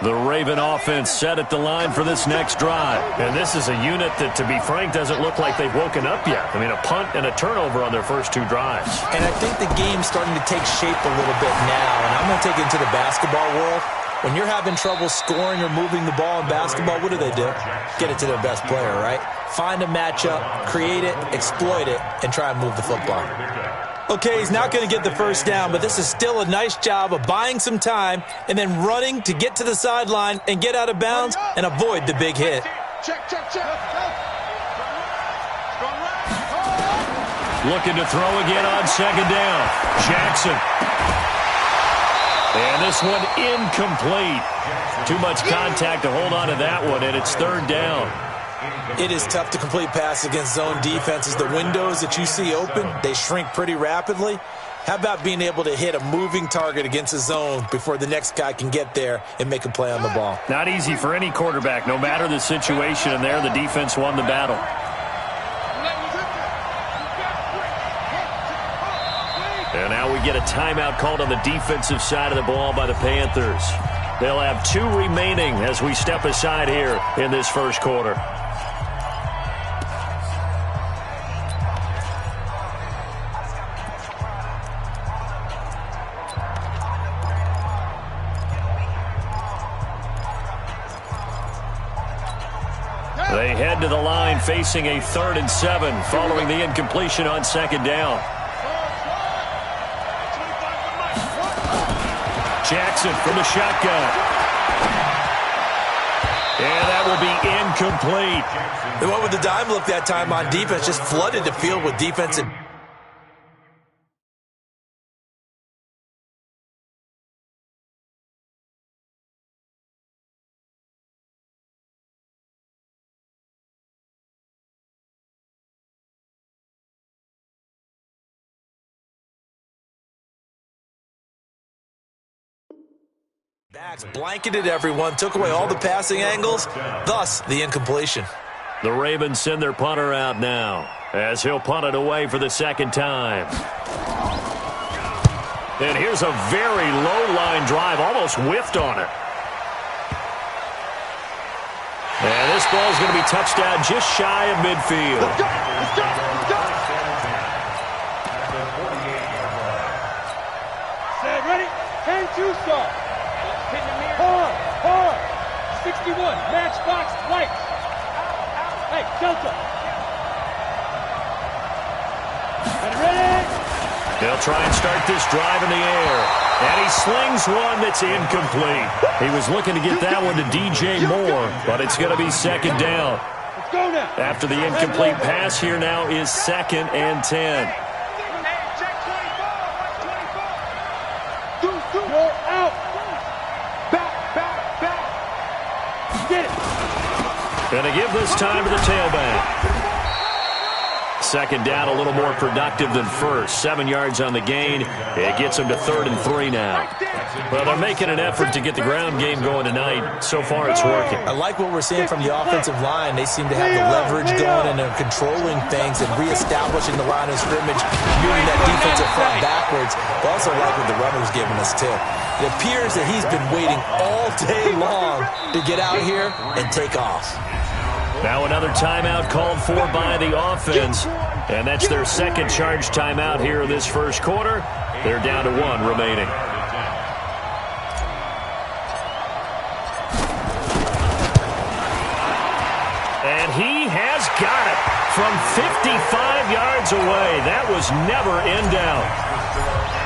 The Raven offense set at the line for this next drive. And this is a unit that, to be frank, doesn't look like they've woken up yet. I mean, a punt and a turnover on their first 2 drives. And I think the game's starting to take shape a little bit now. And I'm going to take it into the basketball world. When you're having trouble scoring or moving the ball in basketball, what do? Get it to their best player, right? Find a matchup, create it, exploit it, and try and move the football. Okay, he's not going to get the first down, but this is still a nice job of buying some time and then running to get to the sideline and get out of bounds and avoid the big hit. Check. Looking to throw again on 2nd down. Jackson. And this one incomplete. Too much contact to hold on to that one, and it's 3rd down. It is tough to complete passes against zone defenses. The windows that you see open, they shrink pretty rapidly. How about being able to hit a moving target against a zone before the next guy can get there and make a play on the ball? Not easy for any quarterback, no matter the situation, and there the defense won the battle. And now we get a timeout called on the defensive side of the ball by the Panthers. They'll have 2 remaining as we step aside here in this first quarter. They head to the line facing a 3rd and 7 following the incompletion on 2nd down. Jackson from the shotgun. And that will be incomplete. The one with the dime look that time on defense just flooded the field with defensive. Backs blanketed everyone, took away all the passing angles, thus the incompletion. The Ravens send their punter out now as he'll punt it away for the 2nd time. And here's a very low-line drive, almost whiffed on it. And this ball's going to be touched down just shy of midfield. Let's go. Set, ready? 10-2 start. Hard. 61, matchbox, lights. Hey, Delta. Ready? They'll try and start this drive in the air. And he slings one that's incomplete. He was looking to get that one to DJ Moore, but it's going to be 2nd down. After the incomplete pass, here now is 2nd and 10. Go out. Back. Get it. Going to give this time to the tailback. 2nd down, a little more productive than first. 7 yards on the gain. It gets them to 3rd and 3 now. Well, they're making an effort to get the ground game going tonight. So far, it's working. I like what we're seeing from the offensive line. They seem to have the leverage going, and they're controlling things and reestablishing the line of scrimmage, moving that defensive front backwards. I also like what the runner's giving us, too. It appears that he's been waiting all day long to get out here and take off. Now another timeout called for by the offense, and that's their 2nd charge timeout here in this first quarter. They're down to 1 remaining. And he has got it from 55 yards away. That was never in doubt.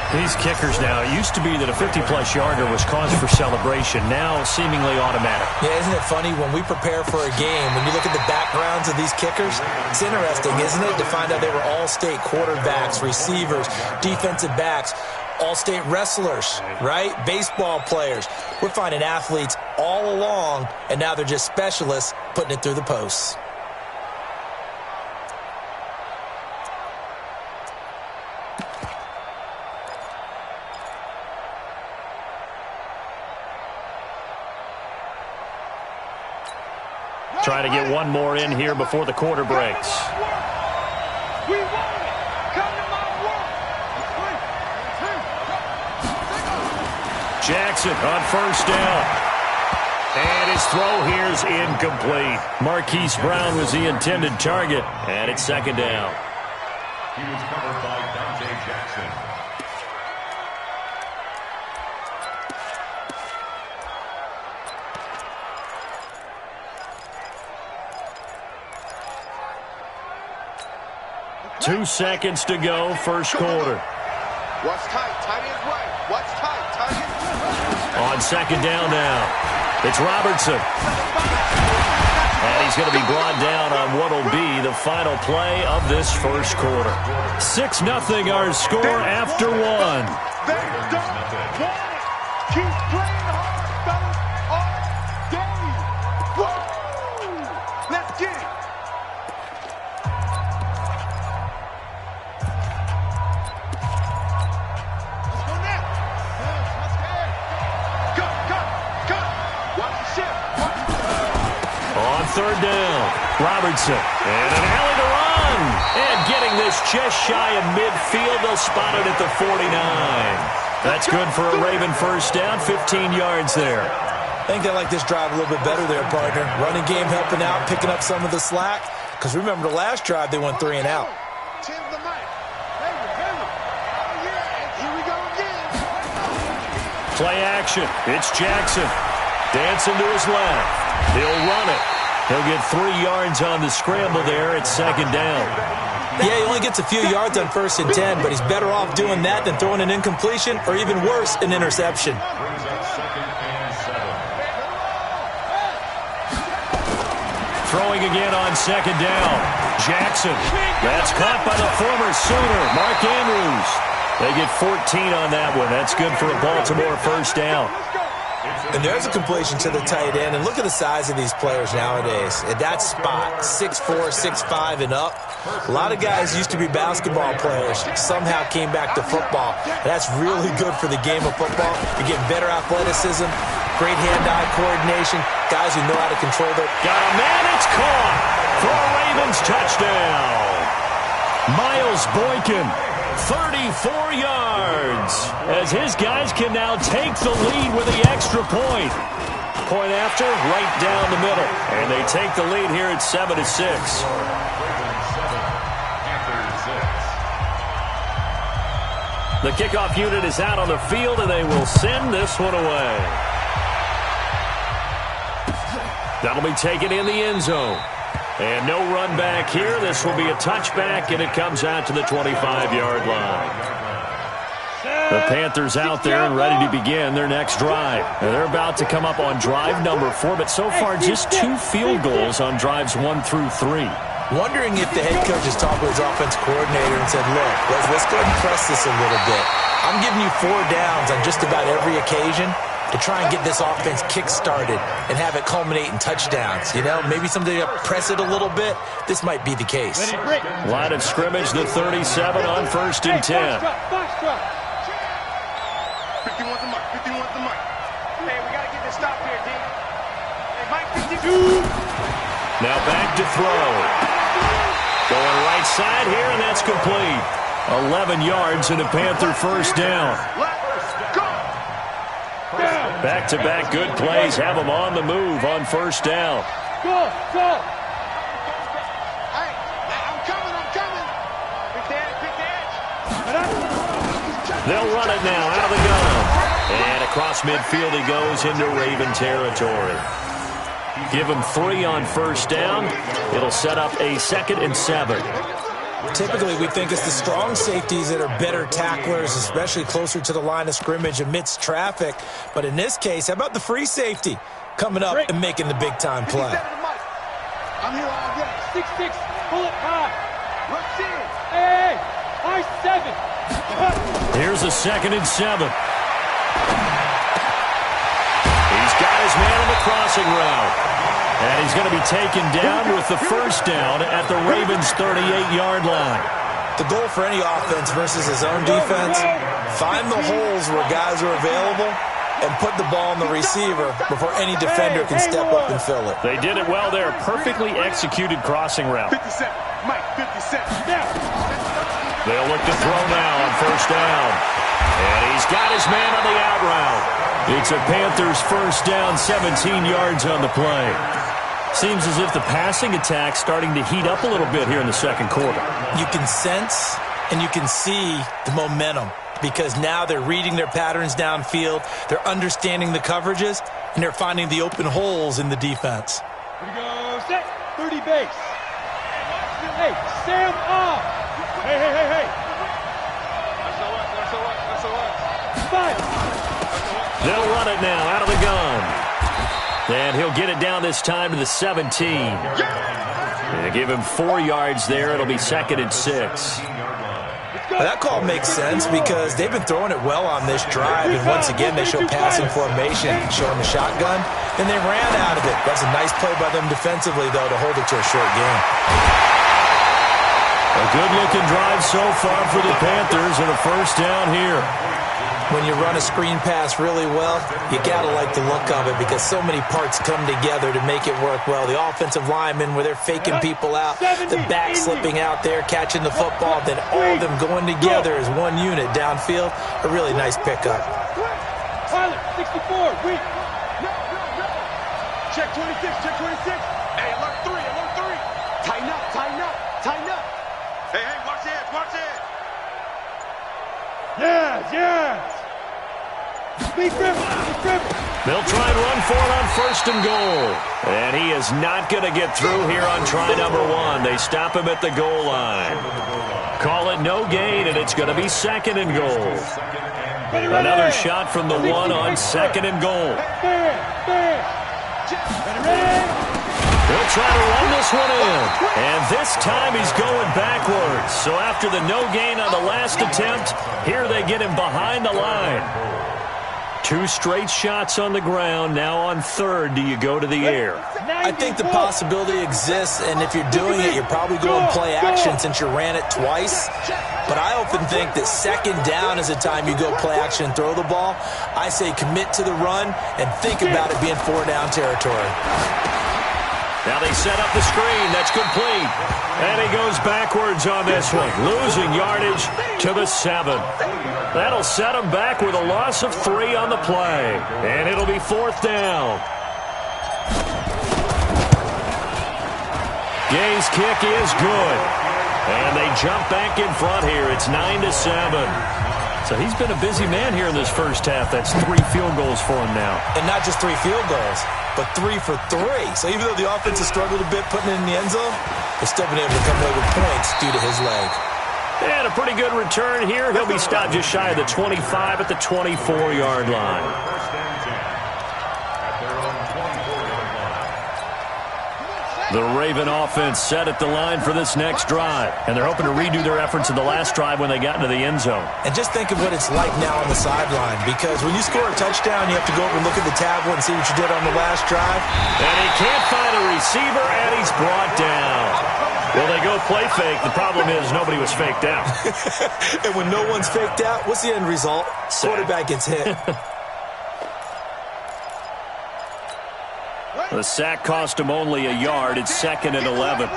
These kickers now, it used to be that a 50-plus yarder was cause for celebration. Now seemingly automatic. Yeah, isn't it funny when we prepare for a game, when you look at the backgrounds of these kickers, it's interesting, isn't it, to find out they were all-state quarterbacks, receivers, defensive backs, all-state wrestlers, right? Baseball players. We're finding athletes all along, and now they're just specialists putting it through the posts. Try to get one more in here before the quarter breaks. We want it. Come to my work. Jackson on 1st down. And his throw here's incomplete. Marquise Brown was the intended target, and it's 2nd down. He was covered by Dante Jackson. Two seconds to go, first quarter. Watch tight, tight is right. Watch tight, tight is right. On 2nd down now, it's Robertson. And he's going to be brought down on what will be the final play of this first quarter. 6-0 our score after 1. They don't want it. Keep playing hard, fellas. All day. Woo! Let's get it. On 3rd down, Robertson, and an alley to run. And getting this just shy of midfield, they'll spot it at the 49. That's good for a Raven first down, 15 yards there. I think they like this drive a little bit better there, partner. Running game helping out, picking up some of the slack. Because remember, the last drive, they went 3 and out. Play action. It's Jackson. Dancing to his left. He'll run it. He'll get 3 yards on the scramble there at 2nd down. Yeah, he only gets a few yards on 1st and 10, but he's better off doing that than throwing an incompletion or even worse, an interception. Throwing again on 2nd down. Jackson. That's caught by the former Sooner, Mark Andrews. They get 14 on that one. That's good for a Baltimore first down. And there's a completion to the tight end. And look at the size of these players nowadays. At that spot, 6'4", 6'5", and up. A lot of guys used to be basketball players. Somehow came back to football. And that's really good for the game of football. You're getting better athleticism, great hand-eye coordination, guys who know how to control their... Got a man, it's caught for a Ravens touchdown. Miles Boykin. 34 yards as his guys can now take the lead with the extra point. Point after, right down the middle. And they take the lead here at 7-6. The kickoff unit is out on the field, and they will send this one away. That'll be taken in the end zone. And no run back here. This will be a touchback, and it comes out to the 25-yard line. The Panthers out there and ready to begin their next drive. Now they're about to come up on drive number 4, but so far just 2 field goals on drives 1 through 3. Wondering if the head coach has talked with his offense coordinator and said, look, let's go ahead and press this a little bit. I'm giving you 4 downs on just about every occasion to try and get this offense kick-started and have it culminate in touchdowns. You know, maybe something to press it a little bit. This might be the case. Line of scrimmage, the 37 on 1st and 10. 51's the mark. 51's the mark. Hey, we got to get this stop here, D. Hey, Mike, 52. Now back to throw. Going right side here, and that's complete. 11 yards and a Panther first down. Back-to-back good plays have them on the move on first down. Go! Hey, I'm coming. Pick the edge. They'll run it now out of the gun. And across midfield he goes into Raven territory. Give him 3 on first down. It'll set up a 2nd and 7. Typically, we think it's the strong safeties that are better tacklers, especially closer to the line of scrimmage amidst traffic. But in this case, how about the free safety coming up and making the big-time play? I'm here all day. 6'6", pull it high. Rush in. Hey, high 7. Here's a 2nd and 7. He's got his man on the crossing route. And he's going to be taken down with the first down at the Ravens' 38-yard line. The goal for any offense versus his own defense, find the holes where guys are available and put the ball on the receiver before any defender can step up and fill it. They did it well there. Perfectly executed crossing route. 57. Mike, 57. They'll look to throw now on first down. And he's got his man on the out route. It's a Panthers first down, 17 yards on the play. Seems as if the passing attack's starting to heat up a little bit here in the second quarter. You can sense and you can see the momentum because now they're reading their patterns downfield, they're understanding the coverages, and they're finding the open holes in the defense. Here we go, set, 30 base. Hey, Sam off. Hey. That's a what? 5. They'll run it now out of the gun. And he'll get it down this time to the 17. And give him 4 yards there. It'll be 2nd and 6. Well, that call makes sense because they've been throwing it well on this drive. And once again, they show passing formation, showing the shotgun. And they ran out of it. That's a nice play by them defensively, though, to hold it to a short game. A good-looking drive so far for the Panthers and a first down here. When you run a screen pass really well, you got to like the look of it because so many parts come together to make it work well. The offensive linemen, where they're faking people out, the back slipping out there, catching the football, then all of them going together as one unit downfield. A really nice pickup. Pilot, 64, weak. No. Check 26. Hey, alert 3. Tighten up. Hey, watch it. Yes. Be dribble. They'll try and run for it on 1st and goal. And he is not going to get through here on try number 1. They stop him at the goal line. Call it no gain, and it's going to be 2nd and goal. Another shot from the 1 on 2nd and goal. They'll try to run this one in. And this time he's going backwards. So after the no gain on the last attempt, here they get him behind the line. 2 straight shots on the ground. Now on 3rd, do you go to the air? I think the possibility exists, and if you're doing it, you're probably going play action since you ran it twice. But I often think that 2nd down is the time you go play action and throw the ball. I say commit to the run and think about it being 4-down territory. Now they set up the screen. That's complete. And he goes backwards on this one, losing yardage to the 7. That'll set him back with a loss of 3 on the play. And it'll be 4th down. Gay's kick is good. And they jump back in front here. It's 9-7. So he's been a busy man here in this first half. That's 3 field goals for him now. And not just 3 field goals, but 3 for 3. So even though the offense has struggled a bit putting it in the end zone, they've still been able to come away with points due to his leg. And a pretty good return here. He'll be stopped just shy of the 25 at the 24-yard line. The Raven offense set at the line for this next drive, and they're hoping to redo their efforts in the last drive when they got into the end zone. And just think of what it's like now on the sideline, because when you score a touchdown, you have to go over and look at the tablet and see what you did on the last drive. And he can't find a receiver, and he's brought down. Well, they go play fake. The problem is nobody was faked out. And when no one's faked out, what's the end result? Quarterback gets hit. The sack cost him only a yard. It's 2nd and 11.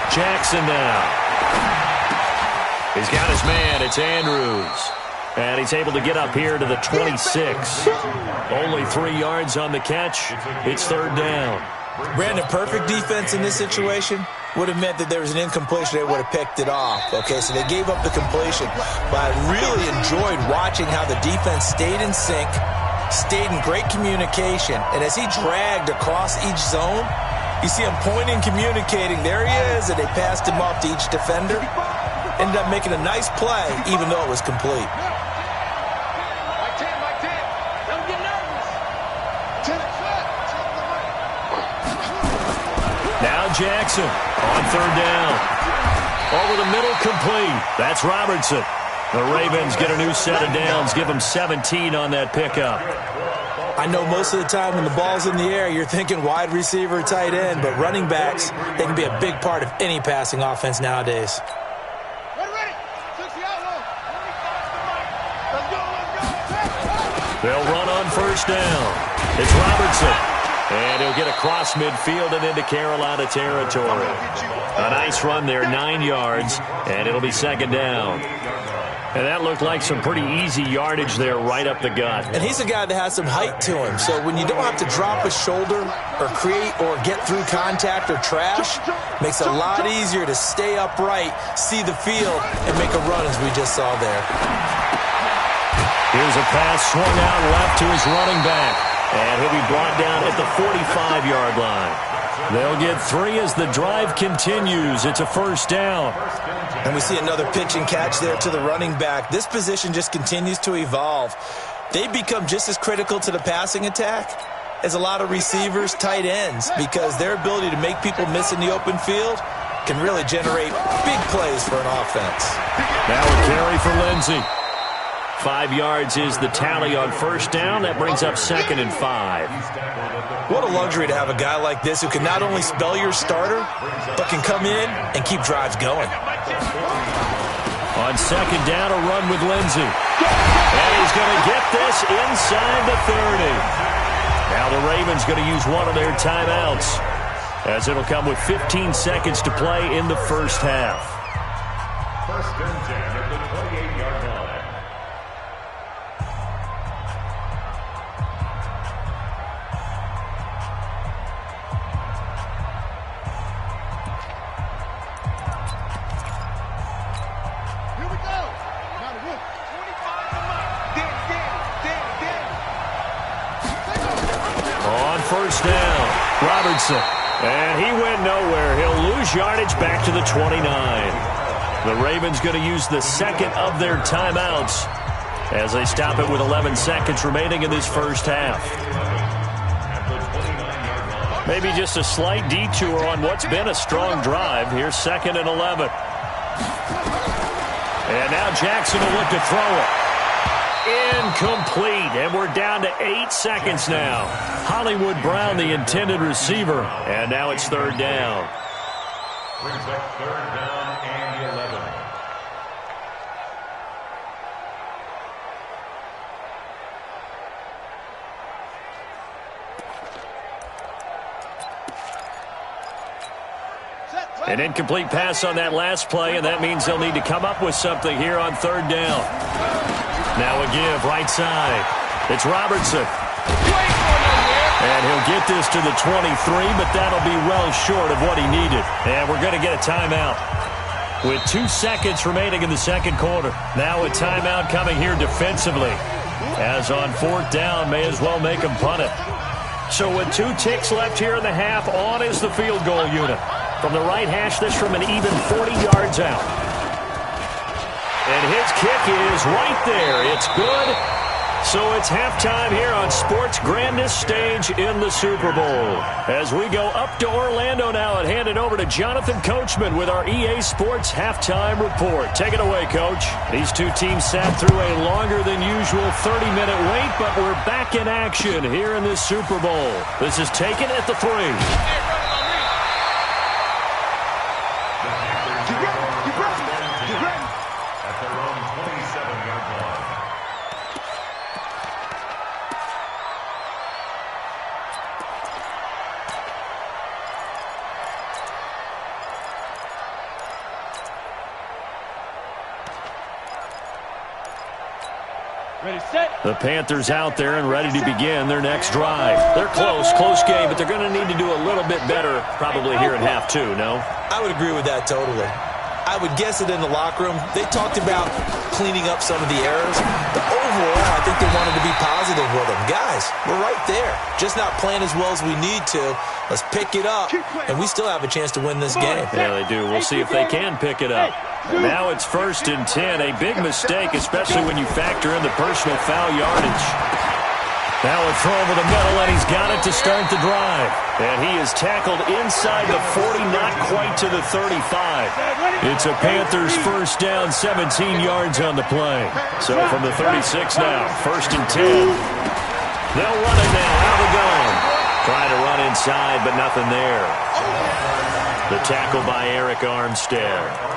Jackson now. He's got his man. It's Andrews. And he's able to get up here to the 26. Only 3 yards on the catch. It's 3rd down. Brandon, perfect defense in this situation would have meant that there was an incompletion. They would have picked it off. Okay, so they gave up the completion. But I really enjoyed watching how the defense stayed in sync, stayed in great communication, and as he dragged across each zone, you see him pointing, communicating. There he is, and they passed him off to each defender. Ended up making a nice play, even though it was complete. Now Jackson on 3rd down. Over the middle, complete. That's Robertson. The Ravens get a new set of downs, give them 17 on that pickup. I know most of the time when the ball's in the air, you're thinking wide receiver, tight end, but running backs, they can be a big part of any passing offense nowadays. They'll run on 1st down. It's Robertson. And he'll get across midfield and into Carolina territory. A nice run there, 9 yards, and it'll be 2nd down. And that looked like some pretty easy yardage there right up the gut. And he's a guy that has some height to him. So when you don't have to drop a shoulder or create or get through contact or trash, makes it a lot easier to stay upright, see the field, and make a run as we just saw there. Here's a pass swung out left to his running back. And he'll be brought down at the 45-yard line. They'll get 3 as the drive continues. It's a 1st down. And we see another pitch and catch there to the running back. This position just continues to evolve. They become just as critical to the passing attack as a lot of receivers, tight ends, because their ability to make people miss in the open field can really generate big plays for an offense. Now a carry for Lindsey. 5 yards is the tally on 1st down. That brings up 2nd and 5. What a luxury to have a guy like this who can not only spell your starter, but can come in and keep drives going. On 2nd down, a run with Lindsey. And he's going to get this inside the 30. Now the Ravens going to use one of their timeouts, as it'll come with 15 seconds to play in the 1st half. 1st and 10 at the 28-yard line. On 1st down, Robertson. And he went nowhere. He'll lose yardage back to the 29. The Ravens going to use the 2nd of their timeouts as they stop it with 11 seconds remaining in this 1st half. Maybe just a slight detour on what's been a strong drive. Here's 2nd and 11. And now Jackson will look to throw it. Incomplete, and we're down to 8 seconds now. Hollywood Brown, the intended receiver, and now it's 3rd down. Brings up 3rd down and 11. An incomplete pass on that last play, and that means they'll need to come up with something here on 3rd down. Now a give, right side. It's Robertson. And he'll get this to the 23, but that'll be well short of what he needed. And we're going to get a timeout. With 2 seconds remaining in the 2nd quarter. Now a timeout coming here defensively. As on 4th down, may as well make him punt it. So with 2 ticks left here in the half, on is the field goal unit. From the right hash, this from an even 40 yards out. And his kick is right there. It's good. So it's halftime here on sports' grandest stage in the Super Bowl. As we go up to Orlando now and hand it over to Jonathan Coachman with our EA Sports halftime report. Take it away, Coach. These two teams sat through a longer than usual 30-minute wait, but we're back in action here in this Super Bowl. This is taken at the 3. At their own 27-yard line. Ready, set. The Panthers out there and ready to begin their next drive. They're close game, but they're going to need to do a little bit better probably here in half 2, no? I would agree with that totally. I would guess it in the locker room. They talked about cleaning up some of the errors. But overall, I think they wanted to be positive with them. Guys, we're right there. Just not playing as well as we need to. Let's pick it up, and we still have a chance to win this game. Yeah, they do. We'll see if they can pick it up. Now it's 1st and 10. A big mistake, especially when you factor in the personal foul yardage. Now a throw over the middle, and he's got it to start the drive. And he is tackled inside the 40, not quite to the 35. It's a Panthers first down, 17 yards on the play. So from the 36 now, 1st and 10. They'll run it now, out of the gun. Trying to run inside, but nothing there. The tackle by Eric Armstead.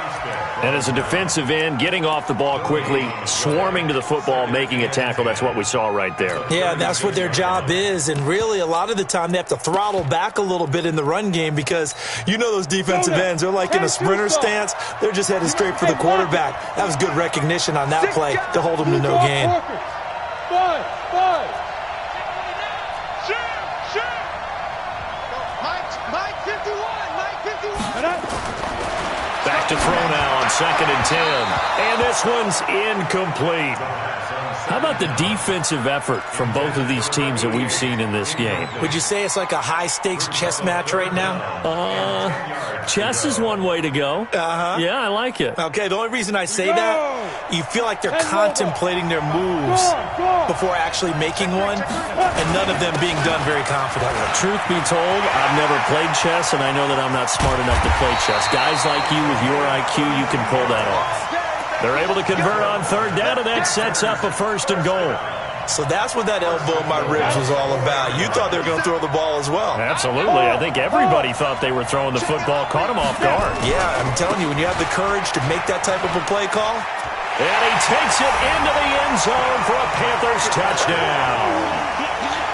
And as a defensive end, getting off the ball quickly, swarming to the football, making a tackle, that's what we saw right there. Yeah, that's what their job is. And really, a lot of the time, they have to throttle back a little bit in the run game because you know those defensive ends, they're like in a sprinter stance. They're just headed straight for the quarterback. That was good recognition on that play to hold them to no gain. Back to throw now on 2nd and 10. And this one's incomplete. How about the defensive effort from both of these teams that we've seen in this game? Would you say it's like a high-stakes chess match right now? Chess is one way to go. Yeah, I like it. Okay, the only reason I say that, you feel like they're contemplating their moves before actually making one, and none of them being done very confidently. Truth be told, I've never played chess, and I know that I'm not smart enough to play chess. Guys like you with your IQ, you can pull that off. They're able to convert on 3rd down, and that sets up a 1st and goal. So that's what that elbow in my ribs was all about. You thought they were going to throw the ball as well. Absolutely. I think everybody thought they were throwing the football, caught him off guard. Yeah, I'm telling you, when you have the courage to make that type of a play call. And he takes it into the end zone for a Panthers touchdown.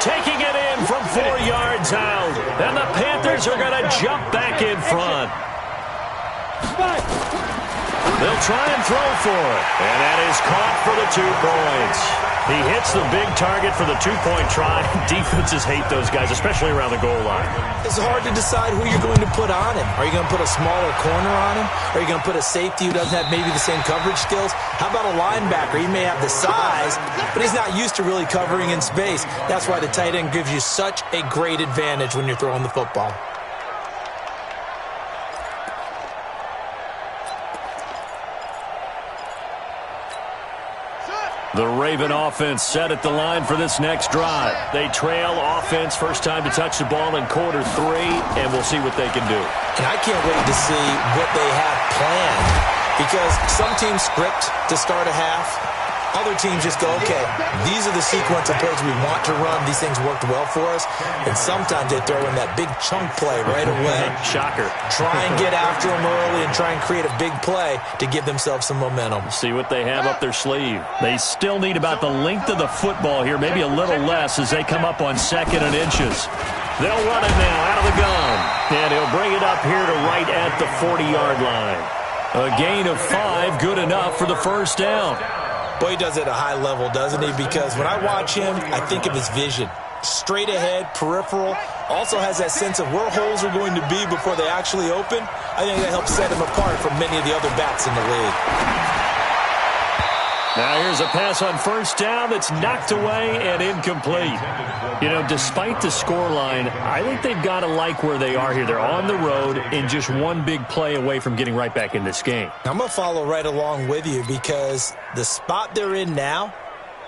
Taking it in from 4 yards out. And the Panthers are going to jump back in front. They'll try and throw for it. And that is caught for the 2 points. He hits the big target for the 2-point try. Defenses hate those guys, especially around the goal line. It's hard to decide who you're going to put on him. Are you going to put a smaller corner on him? Are you going to put a safety who doesn't have maybe the same coverage skills? How about a linebacker? He may have the size, but he's not used to really covering in space. That's why the tight end gives you such a great advantage when you're throwing the football. The Raven offense set at the line for this next drive. They trail offense, first time to touch the ball in quarter 3, and we'll see what they can do. And I can't wait to see what they have planned, because some teams script to start a half. Other teams just go, okay, these are the sequence of plays we want to run. These things worked well for us. And sometimes they throw in that big chunk play right away. Shocker. Try and get after them early and try and create a big play to give themselves some momentum. See what they have up their sleeve. They still need about the length of the football here, maybe a little less as they come up on 2nd and inches. They'll run it now out of the gun. And he'll bring it up here to right at the 40-yard line. A gain of 5, good enough for the first down. Boy, he does it at a high level, doesn't he? Because when I watch him, I think of his vision. Straight ahead, peripheral. Also has that sense of where holes are going to be before they actually open. I think that helps set him apart from many of the other backs in the league. Now here's a pass on first down that's knocked away and incomplete. You know, despite the scoreline, I think they've got to like where they are here. They're on the road and just one big play away from getting right back in this game. I'm going to follow right along with you because the spot they're in now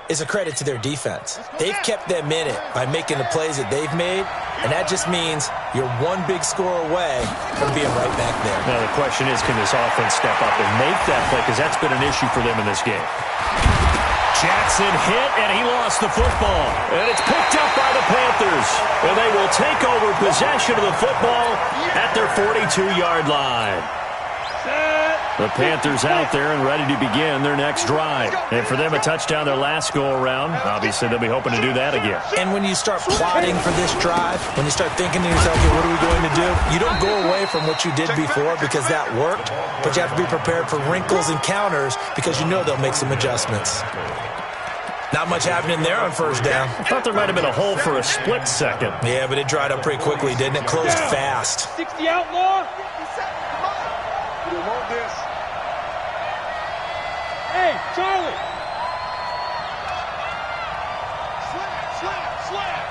is a credit to their defense. They've kept them in it by making the plays that they've made, and that just means you're one big score away from being right back there. Now the question is, can this offense step up and make that play? Because that's been an issue for them in this game. Jackson hit, and he lost the football. And it's picked up by the Panthers. And they will take over possession of the football at their 42-yard line. The Panthers out there and ready to begin their next drive. And for them, a touchdown their last go-around. Obviously, they'll be hoping to do that again. And when you start plotting for this drive, when you start thinking to yourself, okay, what are we going to do? You don't go away from what you did before because that worked, but you have to be prepared for wrinkles and counters because you know they'll make some adjustments. Not much happening there on first down. I thought there might have been a hole for a split second. Yeah, but it dried up pretty quickly, didn't it? Closed fast. 60 outlaw. You want this. Hey, Charlie. Slam.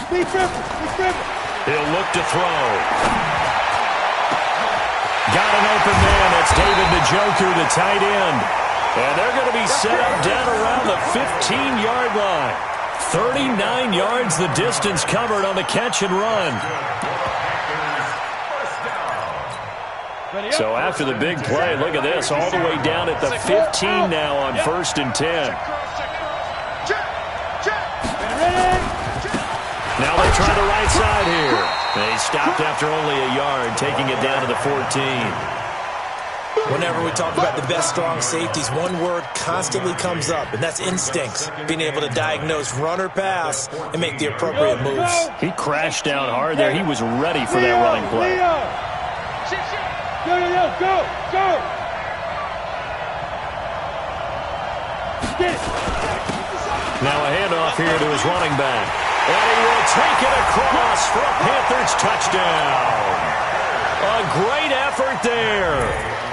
Be careful. He'll look to throw. Got an open man. That's David Njoku, the tight end. And they're going to be set up down around the 15-yard line. 39 yards the distance covered on the catch and run. So after the big play, look at this, all the way down at the 15 now on 1st and 10. Now they try the right side here. They stopped after only a yard, taking it down to the 14. Whenever we talk about the best strong safeties, one word constantly comes up, and that's instincts. Being able to diagnose run or pass and make the appropriate moves. He crashed down hard there. He was ready for that running play. Go. Now a handoff here to his running back. And he will take it across for a Panthers touchdown. A great effort there.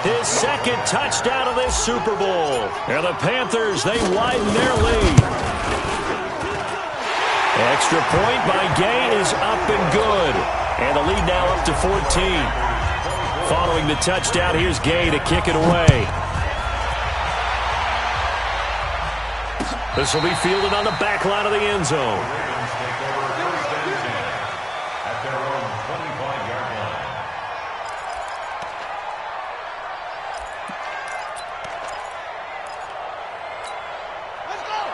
His second touchdown of this Super Bowl. And the Panthers, they widen their lead. Extra point by Gay is up and good. And the lead now up to 14. Following the touchdown, here's Gay to kick it away. This will be fielded on the back line of the end zone.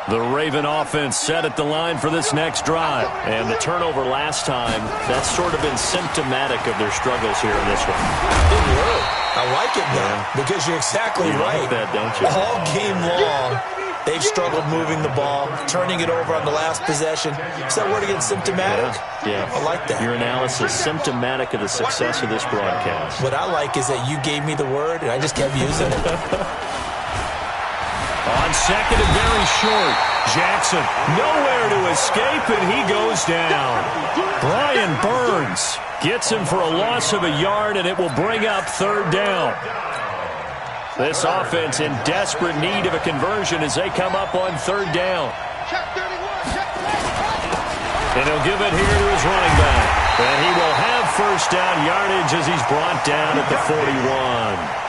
The Raven offense set at the line for this next drive. And the turnover last time, that's sort of been symptomatic of their struggles here in this one. Didn't work. I like it, though, because you're exactly right. Like that, don't you? All game long, they've struggled moving the ball, turning it over on the last possession. Is that word again, symptomatic? Yeah. I like that. Your analysis, symptomatic of the success of this broadcast. What I like is that you gave me the word, and I just kept using it. On second and very short, Jackson nowhere to escape, and he goes down. Brian Burns gets him for a loss of a yard, and it will bring up 3rd down. This offense in desperate need of a conversion as they come up on 3rd down. And he'll give it here to his running back. And he will have 1st down yardage as he's brought down at the 41.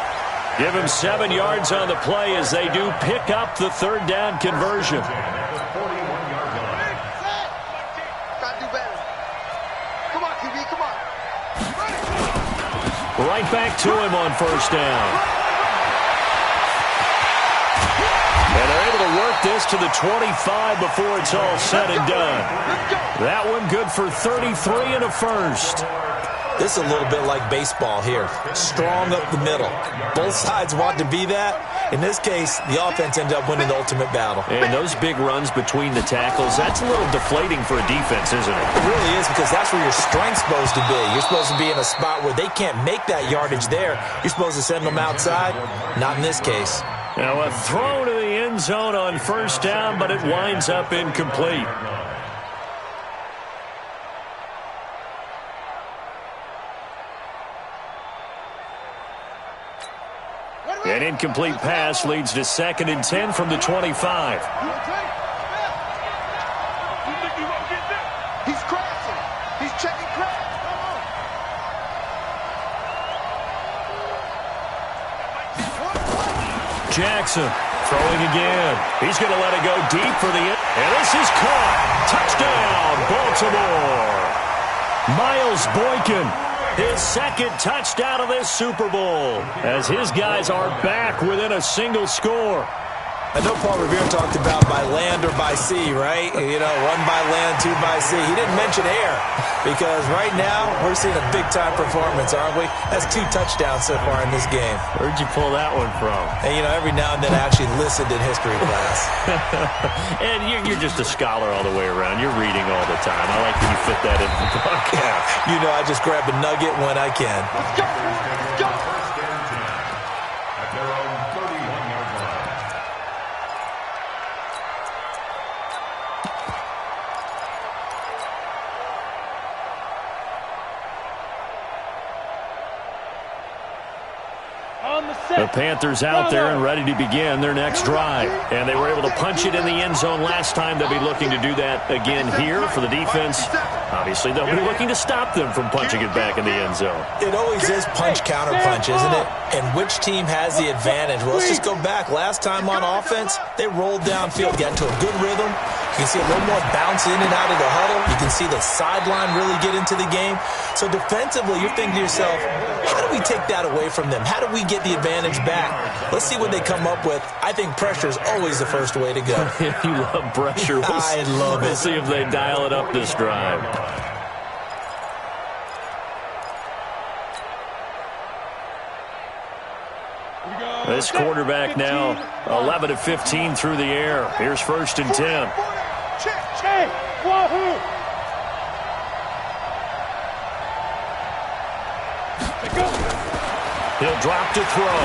Give him 7 yards on the play as they do pick up the 3rd down conversion. Right back to him on 1st down. And they're able to work this to the 25 before it's all said and done. That one good for 33 and a first. This is a little bit like baseball here. Strong up the middle. Both sides want to be that. In this case, the offense ended up winning the ultimate battle. And those big runs between the tackles, that's a little deflating for a defense, isn't it? It really is, because that's where your strength's supposed to be. You're supposed to be in a spot where they can't make that yardage there. You're supposed to send them outside. Not in this case. Now a throw to the end zone on 1st down, but it winds up incomplete. An incomplete pass leads to 2nd and 10 from the 25. He's crashing. He's checking crash. Jackson throwing again. He's going to let it go deep for the end. And this is caught. Touchdown, Baltimore. Miles Boykin, his 2nd touchdown of this Super Bowl, as his guys are back within a single score. I know Paul Revere talked about by land or by sea, right? You know, 1 by land, 2 by sea. He didn't mention air because right now we're seeing a big-time performance, aren't we? That's 2 touchdowns so far in this game. Where'd you pull that one from? And, you know, every now and then I actually listened in history class. And you're just a scholar all the way around. You're reading all the time. I like that you fit that into the broadcast. You know, I just grab a nugget when I can. Let's go. Let's go. At their own 31-yard line. The Panthers out there and ready to begin their next drive. And they were able to punch it in the end zone last time. They'll be looking to do that again here for the defense. Obviously, they'll be looking to stop them from punching it back in the end zone. It always is punch-counter-punch, isn't it? And which team has the advantage? Well, let's just go back. Last time on offense, they rolled downfield, got into a good rhythm. You can see a little more bounce in and out of the huddle. You can see the sideline really get into the game. So defensively, you're thinking to yourself, how do we take that away from them? How do we get the advantage back? Let's see what they come up with. I think pressure is always the first way to go. You love pressure. I love it. We'll see if they dial it up this drive. This quarterback now 11 of 15 through the air. Here's 1st and 10. He'll drop to throw.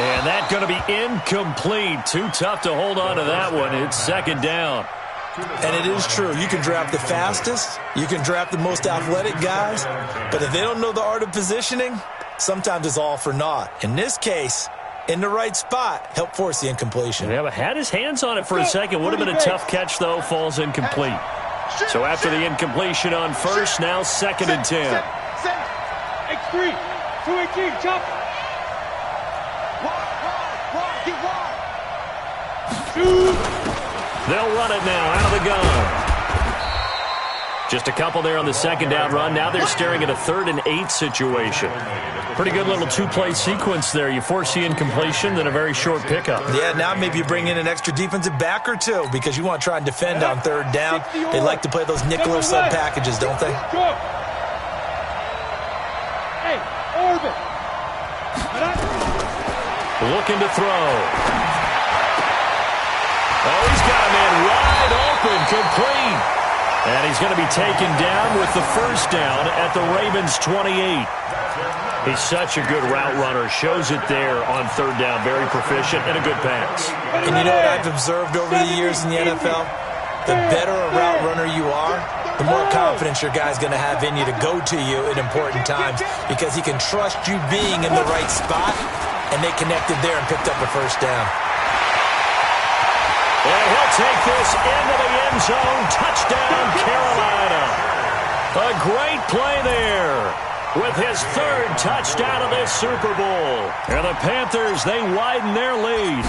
And that's going to be incomplete. Too tough to hold on to that one. It's 2nd down. And it is true. You can draft the fastest. You can draft the most athletic guys. But if they don't know the art of positioning, sometimes it's all for naught. In this case, in the right spot, help force the incompletion. Yeah, but had his hands on it for a second. Would have been a tough catch, though. Falls incomplete. So after the incompletion on 1st, now 2nd and 10. X3, 218, chop. Get wide. They'll run it now out of the gun. Just a couple there on the 2nd down run. Now they're staring at a 3rd and 8 situation. Pretty good little 2-play sequence there. You force the incompletion, then a very short pickup. Yeah, now maybe you bring in an extra defensive back or two because you want to try and defend on 3rd down. They like to play those nickel or sub packages, don't they? Hey, orbit. Looking to throw. Oh, he's got a man wide open, complete. And he's going to be taken down with the 1st down at the Ravens' 28. He's such a good route runner. Shows it there on 3rd down. Very proficient and a good pass. And you know what I've observed over the years in the NFL? The better a route runner you are, the more confidence your guy's going to have in you to go to you at important times because he can trust you being in the right spot, and they connected there and picked up the 1st down. And he'll take this into the end zone. Touchdown, Carolina. A great play there with his 3rd touchdown of this Super Bowl. And the Panthers, they widen their lead.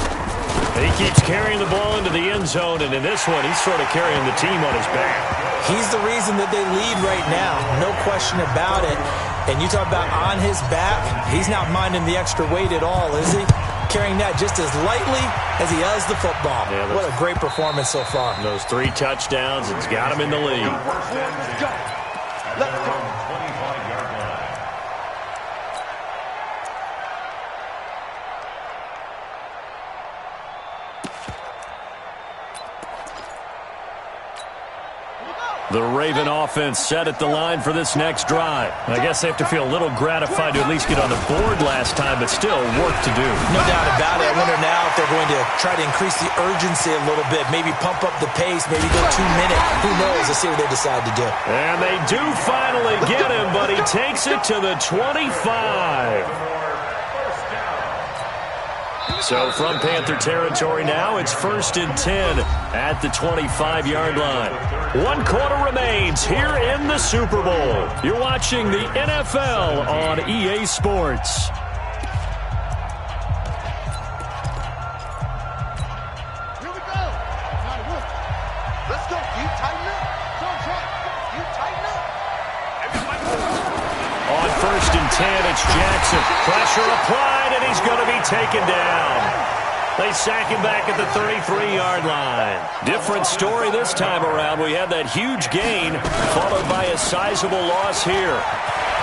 He keeps carrying the ball into the end zone, and in this one, he's sort of carrying the team on his back. He's the reason that they lead right now. No question about it. And you talk about on his back, he's not minding the extra weight at all, is he? Carrying that just as lightly as he does the football. Yeah, what a great performance so far. Those 3 touchdowns, it's got him in the lead. Let's go. The Raven offense set at the line for this next drive. I guess they have to feel a little gratified to at least get on the board last time, but still work to do. No doubt about it. I wonder now if they're going to try to increase the urgency a little bit, maybe pump up the pace, maybe go 2 minute. Who knows? Let's see what they decide to do. And they do finally get him, but he takes it to the 25. So from Panther territory now, it's 1st and 10 at the 25-yard line. 1 quarter remains here in the Super Bowl. You're watching the NFL on EA Sports. Here we go. Let's go. Do you tighten up? Do you tighten up? On 1st and 10, it's Jackson. Pressure applied, and he's going to be taken down. They sack him back at the 33-yard line. Different story this time around. We had that huge gain, followed by a sizable loss here.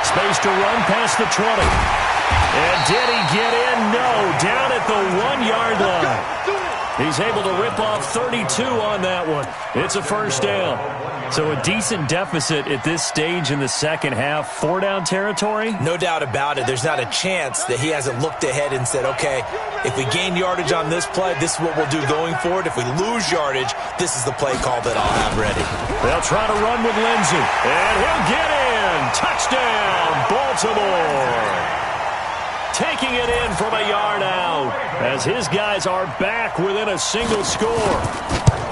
Space to run past the 20. And did he get in? No, down at the 1-yard line. He's able to rip off 32 on that one. It's a first down. So a decent deficit at this stage in the second half. 4-down territory? No doubt about it. There's not a chance that he hasn't looked ahead and said, okay, if we gain yardage on this play, this is what we'll do going forward. If we lose yardage, this is the play call that I'll have ready. They'll try to run with Lindsey. And he'll get in. Touchdown, Baltimore. Taking it in from a yard out as his guys are back within a single score.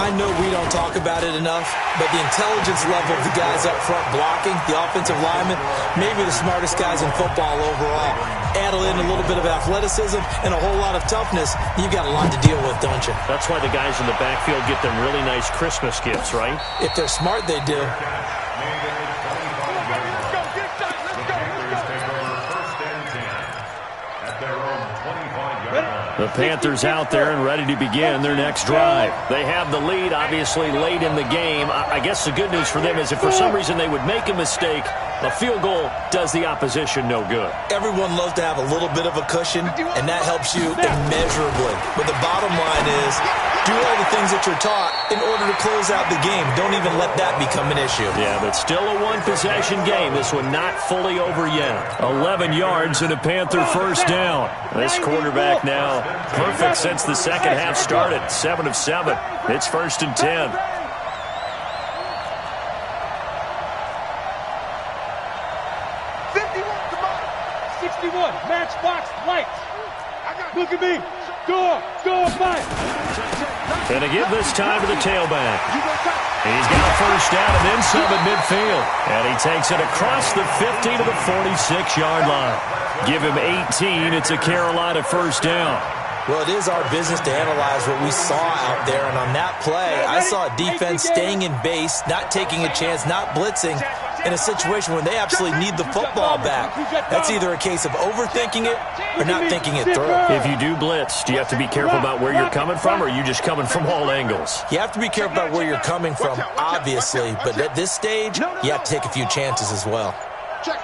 I know we don't talk about it enough, but the intelligence level of the guys up front blocking, the offensive linemen, maybe the smartest guys in football overall. Add in a little bit of athleticism and a whole lot of toughness, you've got a lot to deal with, don't you? That's why the guys in the backfield get them really nice Christmas gifts, right? If they're smart, they do. The Panthers out there and ready to begin their next drive. They have the lead, obviously, late in the game. I guess the good news for them is if for some reason they would make a mistake, a field goal does the opposition no good. Everyone loves to have a little bit of a cushion, and that helps you immeasurably. But the bottom line is do all the things that you're taught in order to close out the game. Don't even let that become an issue. Yeah, but still a one-possession game. This one not fully over yet. 11 yards and a Panther first down. This quarterback now perfect since the second half started. 7 of 7. It's 1st and 10. 61, matchbox lights. Look at me. Go, fight. Gonna give this time to the tailback. He's got a first down and then some at midfield. And he takes it across the 50 to the 46-yard line. Give him 18. It's a Carolina first down. Well, it is our business to analyze what we saw out there. And on that play, I saw a defense staying in base, not taking a chance, not blitzing, in a situation where they absolutely need the football back. That's either a case of overthinking it or not thinking it through. If you do blitz, do you have to be careful about where you're coming from, or are you just coming from all angles? You have to be careful about where you're coming from, obviously. But at this stage, you have to take a few chances as well. Check.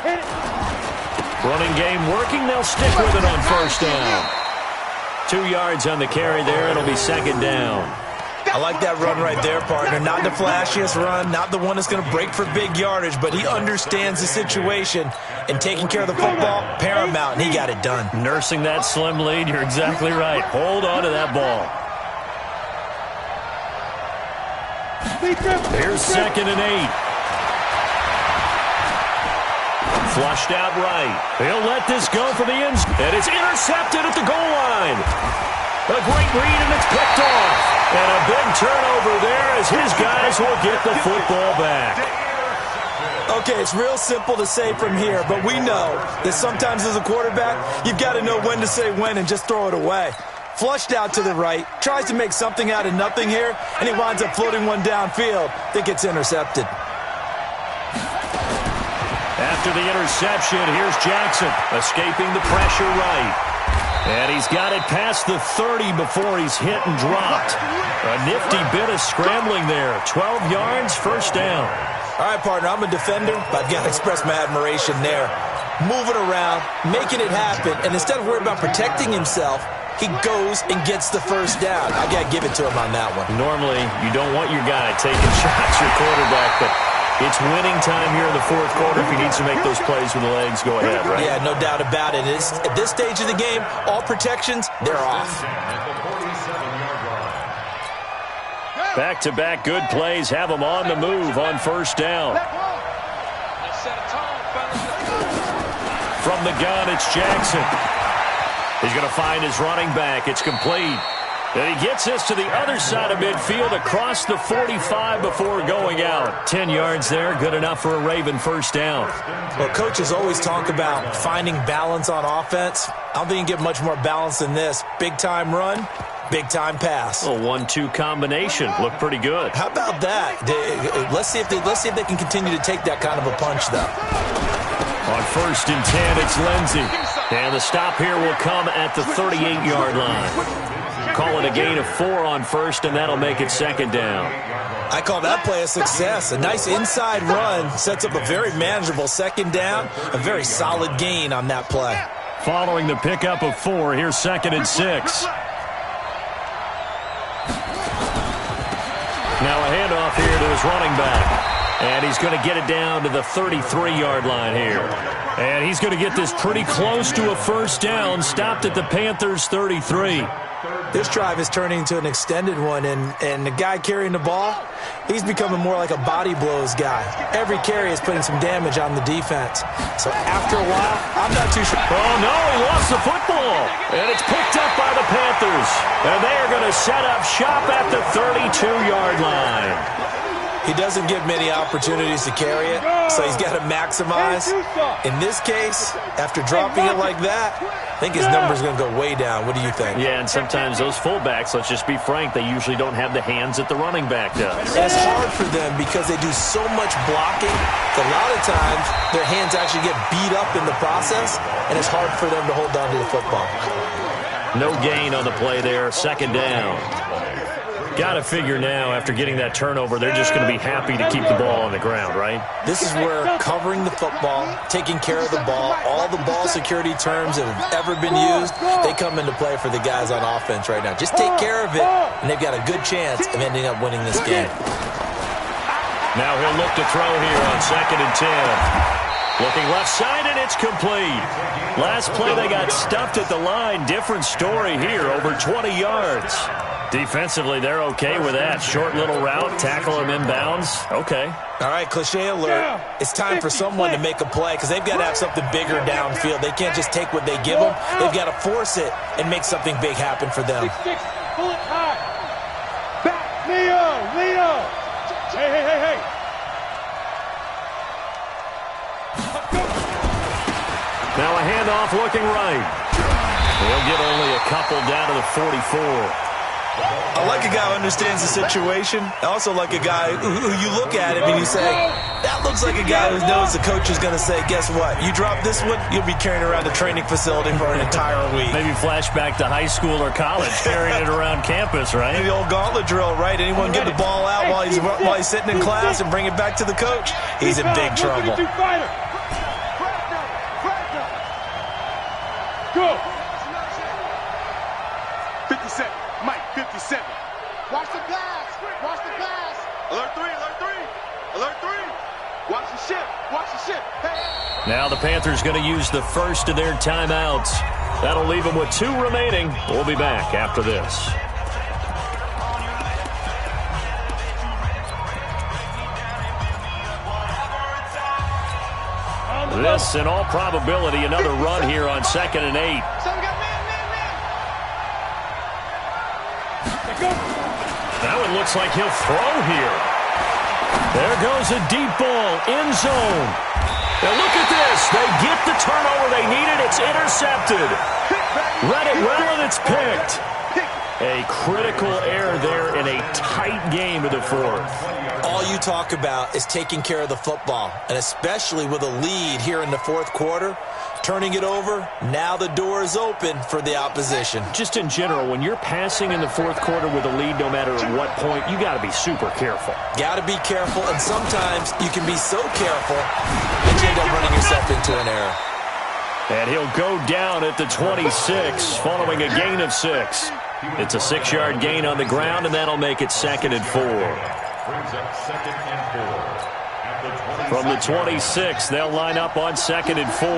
Hit it. Running game working. They'll stick with it on first down. 2 yards on the carry there. It'll be second down. I like that run right there, partner. Not the flashiest run, not the one that's going to break for big yardage, but he understands the situation, and taking care of the football, paramount, and he got it done. Nursing that slim lead, you're exactly right. Hold on to that ball. Here's 2nd and 8. Flushed out right. He'll let this go for the end, and it's intercepted at the goal line. A great read, and it's picked off. And a big turnover there as his guys will get the football back. Okay, it's real simple to say from here, but we know that sometimes as a quarterback, you've got to know when to say when and just throw it away. Flushed out to the right, tries to make something out of nothing here, and he winds up floating one downfield that gets intercepted. After the interception, here's Jackson escaping the pressure right. And he's got it past the 30 before he's hit and dropped. A nifty bit of scrambling there. 12 yards, first down. All right, partner, I'm a defender, but I've got to express my admiration there. Moving around, making it happen, and instead of worrying about protecting himself, he goes and gets the first down. I got to give it to him on that one. Normally, you don't want your guy taking shots, your quarterback, but it's winning time here in the fourth quarter. If he needs to make those plays with the legs, go ahead, right? Yeah, no doubt about it. At this stage of the game, all protections, they're off. Back-to-back good plays have him on the move on first down. From the gun, it's Jackson. He's going to find his running back. It's complete. And he gets this to the other side of midfield across the 45 before going out. 10 yards there, good enough for a Raven first down. Well, coaches always talk about finding balance on offense. I don't think you can get much more balance than this. Big-time run, big-time pass. A 1-2 combination. Looked pretty good. How about that? Let's see if they can continue to take that kind of a punch, though. On 1st and 10, it's Lindsey. And the stop here will come at the 38-yard line. Call it a gain of 4 on 1st, and that'll make it 2nd down. I call that play a success. A nice inside run sets up a very manageable 2nd down. A very solid gain on that play. Following the pickup of 4, here's 2nd and 6. Now a handoff here to his running back. And he's going to get it down to the 33-yard line here. And he's going to get this pretty close to a first down, stopped at the Panthers' 33. This drive is turning into an extended one, and the guy carrying the ball, he's becoming more like a body blows guy. Every carry is putting some damage on the defense. So after a while, I'm not too sure. Oh, no, he lost the football. And it's picked up by the Panthers. And they are going to set up shop at the 32-yard line. He doesn't get many opportunities to carry it, so he's got to maximize. In this case, after dropping it like that, I think his number's going to go way down. What do you think? Yeah, and sometimes those fullbacks, let's just be frank, they usually don't have the hands that the running back does. And it's hard for them because they do so much blocking that a lot of times their hands actually get beat up in the process, and it's hard for them to hold on to the football. No gain on the play there, 2nd down. Got to figure now, after getting that turnover, they're just going to be happy to keep the ball on the ground, right? This is where covering the football, taking care of the ball, all the ball security terms that have ever been used, they come into play for the guys on offense right now. Just take care of it, and they've got a good chance of ending up winning this game. Now he'll look to throw here on 2nd and 10. Looking left side, and it's complete. Last play, they got stuffed at the line. Different story here, over 20 yards. Defensively, they're okay with that. Short little route, tackle him inbounds. Okay. All right, cliche alert. It's time for someone to make a play because they've got to have something bigger downfield. They can't just take what they give them. They've got to force it and make something big happen for them. Pull it high. Back, Leo. Hey. Now a handoff looking right. He'll get only a couple down to the 44. I like a guy who understands the situation. I also like a guy who you look at him and you say, that looks like a guy who knows the coach is going to say, guess what? You drop this one, you'll be carrying around the training facility for an entire week. Maybe flashback to high school or college, carrying it around campus, right? The old gauntlet drill, right? Anyone get the ball out while he's sitting in class and bring it back to the coach? He's in big trouble. Go. 57. Mike, 57. Watch the pass. Alert 3. Watch the ship. Hey. Now the Panthers going to use the first of their timeouts. That'll leave them with 2 remaining. We'll be back after this. This, in all probability, another run here on 2nd and 8. Now it looks like he'll throw here. There goes a deep ball, end zone. Now look at this. They get the turnover they needed. It's intercepted. Read it well, and it's picked. A critical error there in a tight game to the 4th. All you talk about is taking care of the football, and especially with a lead here in the 4th quarter. Turning it over, now the door is open for the opposition. Just in general, when you're passing in the 4th quarter with a lead, no matter at what point, you got to be super careful. Got to be careful, and sometimes you can be so careful that you end up running yourself into an error. And he'll go down at the 26, following a gain of 6. It's a 6-yard gain on the ground, and that'll make it 2nd and 4. From the 26, they'll line up on 2nd and 4.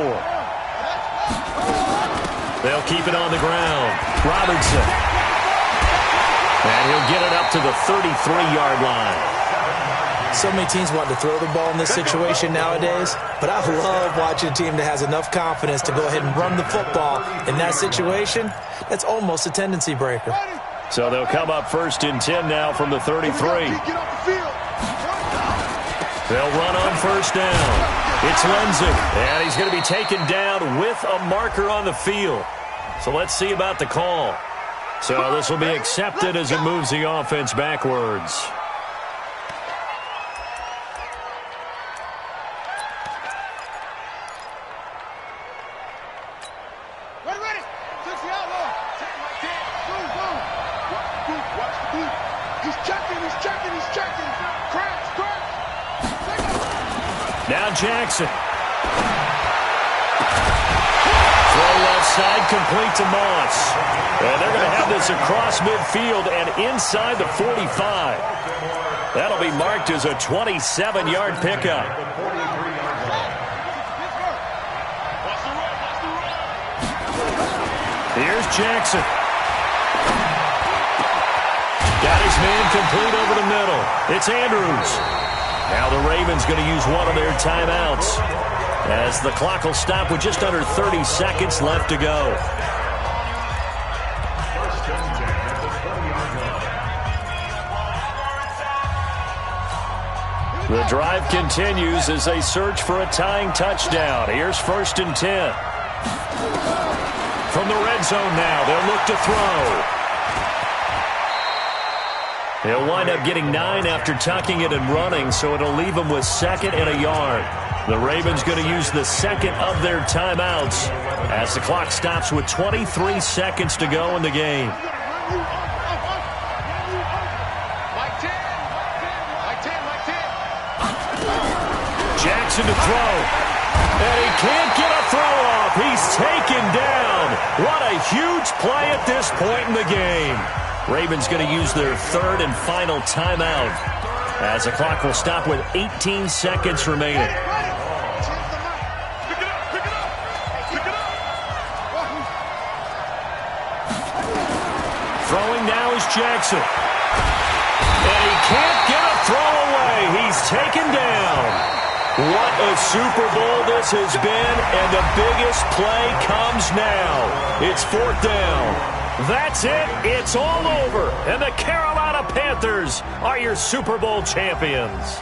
They'll keep it on the ground. Robertson. And he'll get it up to the 33-yard line. So many teams want to throw the ball in this situation nowadays, but I love watching a team that has enough confidence to go ahead and run the football. In that situation, that's almost a tendency breaker. So they'll come up 1st and 10 now from the 33. They'll run on 1st down. It's Lindsay, and he's going to be taken down with a marker on the field. So let's see about the call. So this will be accepted as it moves the offense backwards. Now Jackson. Throw left side, complete to Moss. And they're going to have this across midfield and inside the 45. That'll be marked as a 27-yard pickup. Here's Jackson. Got his man complete over the middle. It's Andrews. Now the Ravens going to use one of their timeouts as the clock will stop with just under 30 seconds left to go. The drive continues as they search for a tying touchdown. Here's 1st and 10. From the red zone now, they'll look to throw. He'll wind up getting 9 after tucking it and running, so it'll leave him with 2nd and a yard. The Ravens going to use the 2nd of their timeouts as the clock stops with 23 seconds to go in the game. Jackson to throw. And he can't get a throw off. He's taken down. What a huge play at this point in the game. Ravens going to use their 3rd and final timeout as the clock will stop with 18 seconds remaining. Throwing now is Jackson. And he can't get a throw away. He's taken down. What a Super Bowl this has been, and the biggest play comes now. It's 4th down. That's it. It's all over. And the Carolina Panthers are your Super Bowl champions.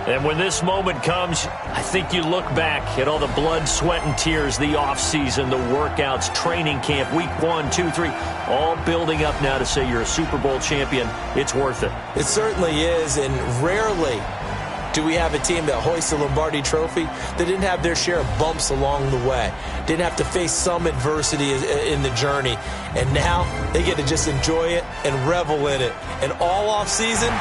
And when this moment comes, I think you look back at all the blood, sweat, and tears, the offseason, the workouts, training camp, week 1, 2, 3, all building up now to say you're a Super Bowl champion. It's worth it. It certainly is, and rarely do we have a team that hoists the Lombardi Trophy that didn't have their share of bumps along the way, didn't have to face some adversity in the journey, and now they get to just enjoy it and revel in it. And all offseason,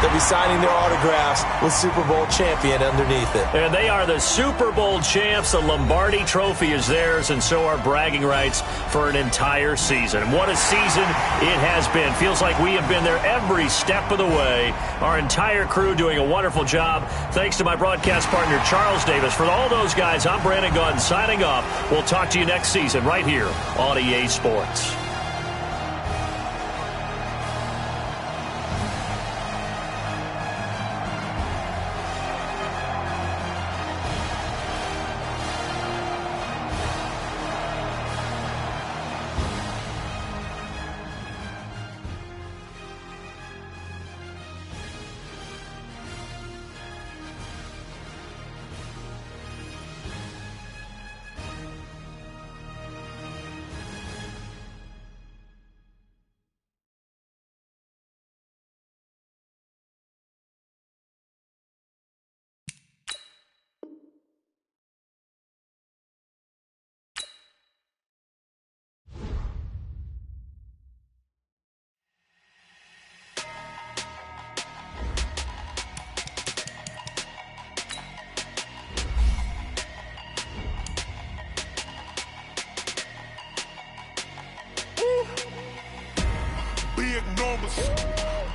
they'll be signing their autographs with Super Bowl champion underneath it. And they are the Super Bowl champs. The Lombardi Trophy is theirs, and so are bragging rights for an entire season. And what a season it has been. Feels like we have been there every step of the way. Our entire crew doing a wonderful job. Thanks to my broadcast partner, Charles Davis. For all those guys, I'm Brandon Gunn signing off. We'll talk to you next season right here on EA Sports.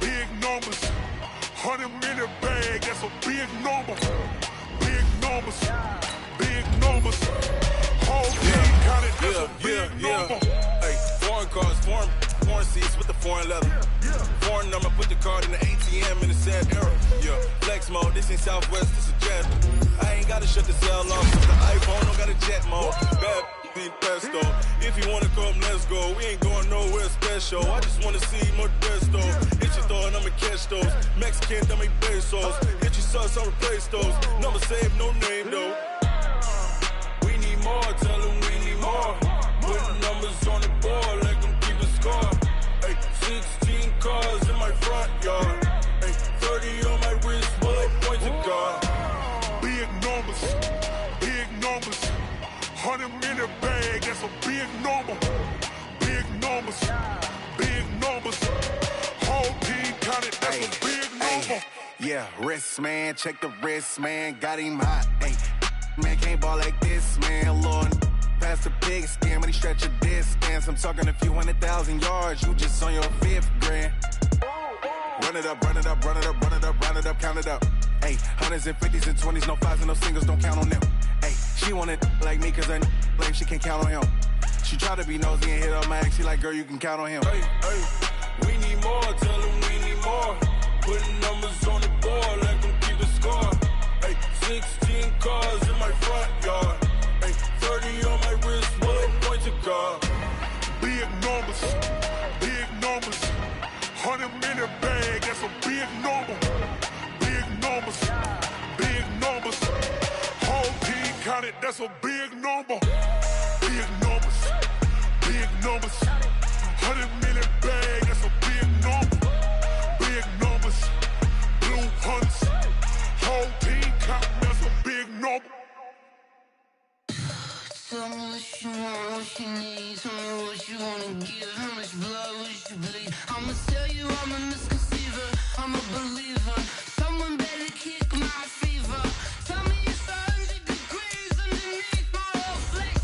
Big numbers, 100-minute bag, that's a big number. Big numbers, whole team counted, that's a big number. Hey, foreign cars, foreign foreign seats with the foreign leather. Foreign number, put the card in the ATM in the sad era. Yeah, flex mode, this ain't Southwest, this is jet. I ain't gotta shut the cell off, cause the iPhone don't got a jet mode. Bad need pesto. If you wanna come, let's go. We ain't going nowhere special. I just wanna see Modesto. Hit your thought, I'ma catch those. Mexican, dummy pesos. Hit your sauce, I'll replace those. Number save, no name though. We need more, tell them we need more. Putting numbers on the board, let them keep a score. Ay, 16 cars in my front yard. Ay, 30 on my wrist, bullet points of God. Big numbers, big numbers. 100 minute bag, that's a big number. Big numbers, big numbers. Whole team counted, that's a big number. Yeah, wrist man, check the wrist man, got him hot. Ay, man can't ball like this, man. Lord, past the big skin, when he stretch a distance. I'm talking a few 100,000 yards, you just on your 5th grand. Run it up, run it up, run it up, run it up, run it up, count it up. Ay, hundreds and 50s and 20s, no 5s and no singles, don't count on them. Ay, she want it like me, cause her lame, she can't count on him. She try to be nosy and hit up my ex, she like, girl, you can count on him. Hey, hey, we need more, tell them we need more. Putting numbers on the board, let them keep a score. Hey, 16 cars in my front yard. Hey, 30 on my wrist, bullet points of God. Big numbers, big numbers. 100 minute bag, that's a big number. Big numbers, big numbers. Whole team counted, that's a big number. Big numbers, big numbers. 100 minute bag, that's a big number. Big numbers, blue hunts. Whole team counting, that's a big number. Tell me what you want, what you need. Tell me what you wanna give. How much blood would you bleed? I'ma tell you I'm a misconceiver. I'm a believer. Someone better kick my fever. Tell me it's 100 degrees underneath my whole flesh.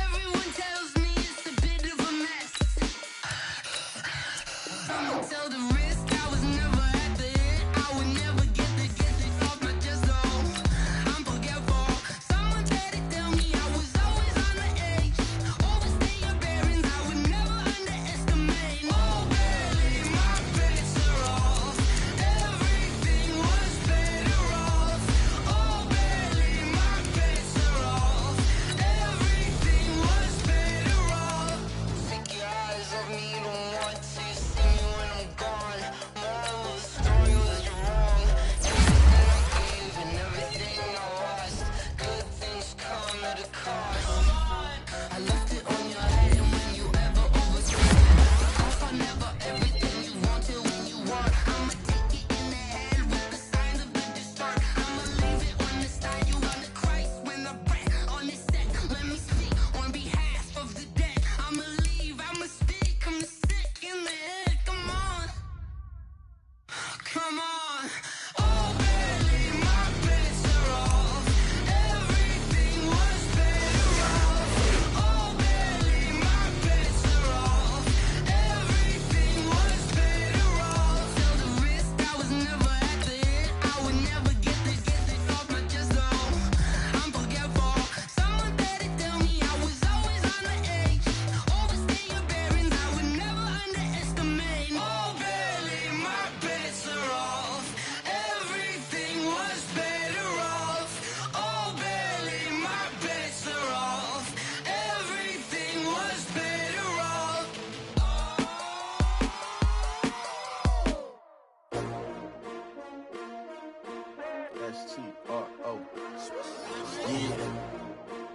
Everyone tells me it's a bit of a mess. I'ma tell the risk I was never at the end. I would never get it off my chest. Oh, I'm forgetful. Someone better tell me I was always on the edge. Overstay your bearings, I would never underestimate. Oh, barely, my bets are off. Everything was better off. Oh, barely, my bets are off. Everything was better off. Take your eyes off me, don't want to see me when I'm gone. Moral of the story was you're wrong. Everything I gave and everything I lost. Good things come at a cost. I left it on your head, and when you ever overthink it, off I never everything you wanted when you want. I'ma take it in the head with the signs of the dessert. I'ma leave it on the side. You on the Christ when I breath on this set. Let me speak on behalf of the dead. I'ma leave, I'ma speak. I'm sick in the head. Come on, come on. Oh, barely, my bets are off. Everything was better off. Oh, barely, my bets are off. Everything was better off. Tell the risk I was never at the end. I would never get it off my chest. Oh, I'm forgetful. Someone better tell me I was always on the edge. Overstay your bearings, I would never underestimate. Oh, barely, my bets are off. Everything was better off. Oh, barely, my bets are off. Everything was better off. S-T-R-O. Yeah.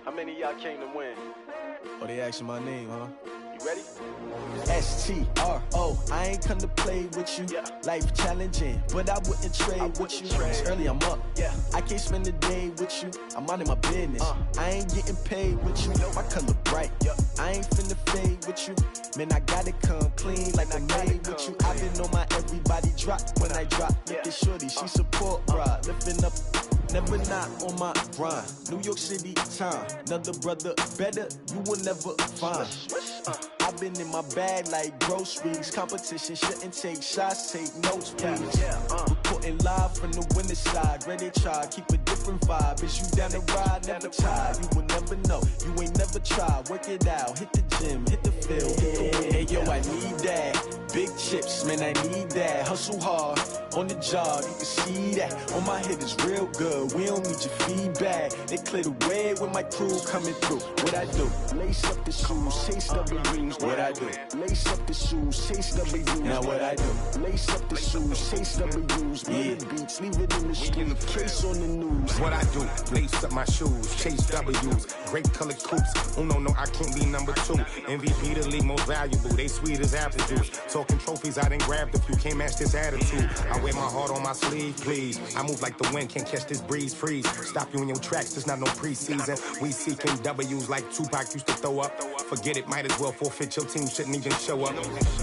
How many of y'all came to win? Oh, they asking my name, huh? You ready? S-T-R-O. I ain't come to play with you. Life challenging, but I wouldn't trade with you. It's early, I'm up. I can't spend the day with you. I'm minding my business. I ain't getting paid with you. My color bright. I ain't finna fade with you. Man, I gotta come clean like I made with you. I've been on my everybody drop when I drop. Look at shorty, she support ride. Lifting up, never not on my grind. New York City time. Another brother better, you will never find. I've been in my bag like groceries. Competition shouldn't take shots, take notes, please. Reporting live from the winter side. Ready to try, keep a different vibe. Is you down the ride? Never try. You will never know. You ain't never tried. Work it out. Hit the gym, hit the field, hit the wind. Hey yo, I need that. Big chips, man, I need that. Hustle hard on the job, you can see that. On my head is real good. We don't need your feedback. They clear the way with my crew coming through. What I do? Lace up the shoes, chase W's. What I do? Lace up the shoes, chase W's. Now what I do? Lace up the shoes, chase W's. Yeah. Beats, leave it in the street, case on the news. What I do? Lace up my shoes, chase W's. Great colored coops. Oh no, I can't be number 2. MVP the league most valuable. They sweet as apple juice. Talking trophies, I didn't grab the few. Can't match this attitude. I wear my heart on my sleeve, please. I move like the wind, can't catch this breeze, freeze. Stop you in your tracks, there's not no preseason. We seeking W's like Tupac used to throw up. Forget it, might as well forfeit. Your team shouldn't even show up.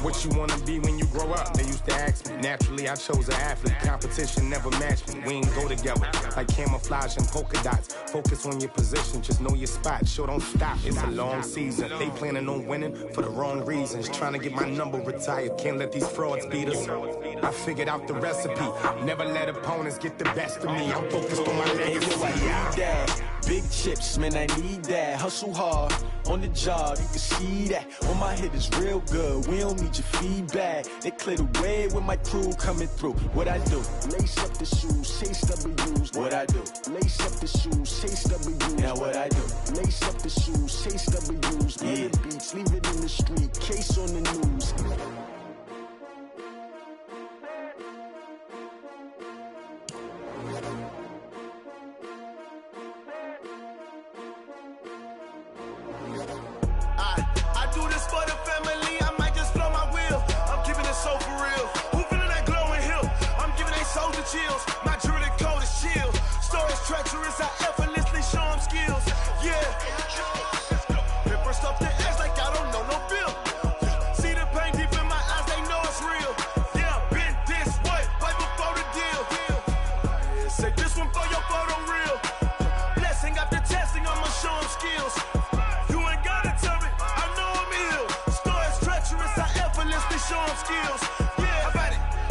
What you wanna be when you grow up? They used to ask me. Naturally, I chose an athlete. Competition never matched me. We ain't go together like camouflage and polka dots. Focus on your position, just know your spot. Sure, don't stop. It's a long season. They planning on winning for the wrong reasons. Trying to get my number retired. Can't let these frauds beat us. I figured out the recipe. Never let opponents get the best of me. I'm focused on my legacy. I need that. Big chips, man, I need that. Hustle hard on the job, you can see that. On my head is real good. We don't need your feedback. They clear the way with my crew coming through. What I do? Lace up the shoes, chase W's. What I do? Lace up the shoes, chase W's. Now what I do? Lace up the shoes, chase W's. Yeah. Beats, leave it in the street, case on the news. I do this for the family, I might just blow my wheel. I'm keeping it so for real. Who feeling that glowing hill? I'm giving they soldier chills. My jewelry coat is chill. Stories treacherous, I effortlessly show them skills. Yeah. Paper stuff the edge like I don't know no bill. See the pain deep in my eyes, they know it's real. Yeah, been this way, right before the deal. Say this one for your photo real. Blessing after testing, I'ma show them skills. Show them skills. Yeah,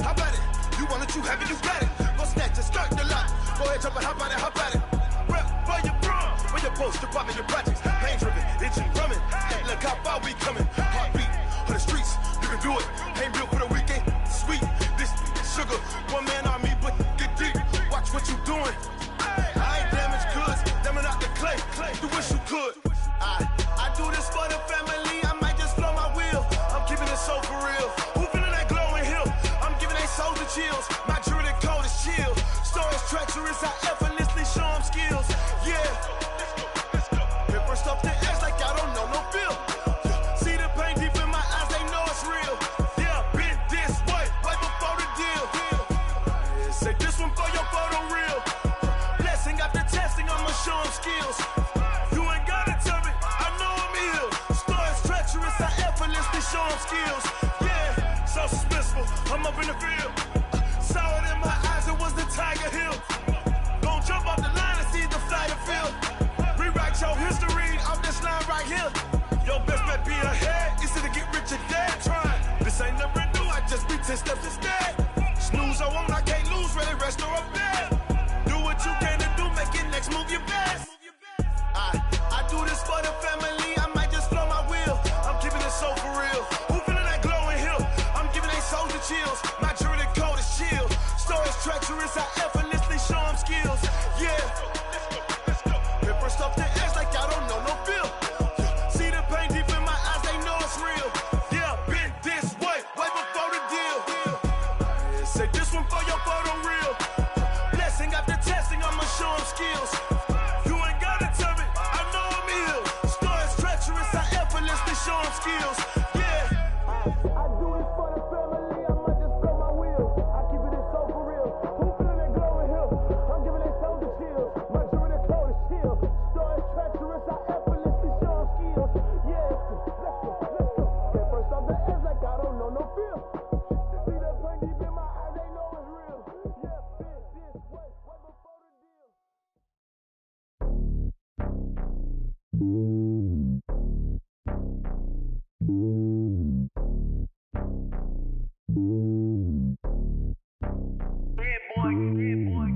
how about it? You want it, you have it, you got it. Go snatch it, start the lot. Go ahead, jump it, how about it? Rep for your bro, for your post, your poppin', your projects. Pain driven, itching, drumming. Hey, look how far we coming. Heartbeat for the streets, you can do it. Ain't built for the weekend. Sweet, this sugar, one man army, but get deep. Watch what you doing. I ain't damaged goods, damn it out the clay. You wish you could. I do this for the family. I might just blow my wheel. I'm keeping it so for real. Who feeling that glowing hill? I'm giving they soldier chills. My jewelry coat is chill. Stories treacherous, I effortlessly show them skills. Yeah. Paper stuff the edge like I don't know no bill. See the pain deep in my eyes, they know it's real. Yeah, been this way, right before the deal. Say this one for your photo real. Blessing after testing, I'ma show them skills. You ain't gotta tell me, I know I'm ill. Stories treacherous, I effortlessly show them skills. Yeah, so suspenseful, I'm up in the field. Saw it in my eyes, it was the Tiger Hill. Gon' jump off the line and see the flight of field. Rewrite your history off this line right here. Your best bet be ahead, easy to get rich or dead trying. This ain't never new, I just be 10 steps instead. Snooze I won't, I can't lose, ready, rest or up bed. Do what you can to do, make it next move your best. I do this for the family, I might just blow my wheel. I'm keeping it so for real. Who feeling that glowing hill? I'm giving they soldier chills. My jewelry coat is chill. Stories treacherous, I effortlessly show them skills. Yeah. Paper stuff the edge like I don't know no bill. See the pain deep in my eyes, they know it's real. Yeah, been this way, way before the deal. Say this one for your photo real. Blessing after testing, I'ma show them skills. Show them skills, yeah. I do this for the family, I might just blow my wheel. I keep it so for real. Who feeling that glowing hill? I'm giving they soldier chills. My jewelry coat is chill. Stories treacherous, I effortlessly show them skills. Yeah, let's go. Get first off the edge like I don't know no feel. See that pain deep in my eyes, they know it's real. Yeah, been this way, way before the deal.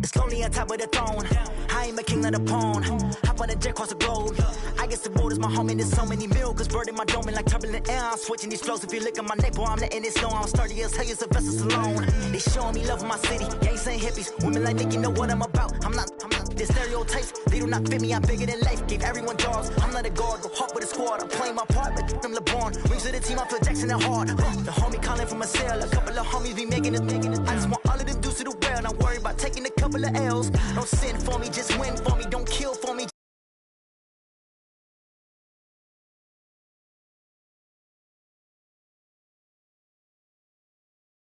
It's lonely on top of the throne. I ain't a king of the pawn. Hop on a jet across the globe. I guess the road is my home and there's so many miracles burning my dome and like turbulent air. I'm switching these flows. If you look at my neck, boy, I'm letting it slow. I'm sturdy as hell, it's a vessel alone. They showing me love in my city. Gangsta and hippies. Women like Nick, you know what I'm about. I'm not their stereotypes. They do not fit me. I'm bigger than life. Gave everyone jobs. I'm not a guard. Go hard with a squad. I'm playing my part, but I'm LeBron. Rings to the team. I feel Jackson and hard. The homie calling from a cell. A couple of homies be making it. I just want all of them dudes to do well. Not worry about taking a couple of L's. Don't sin for me, just win for me. Don't kill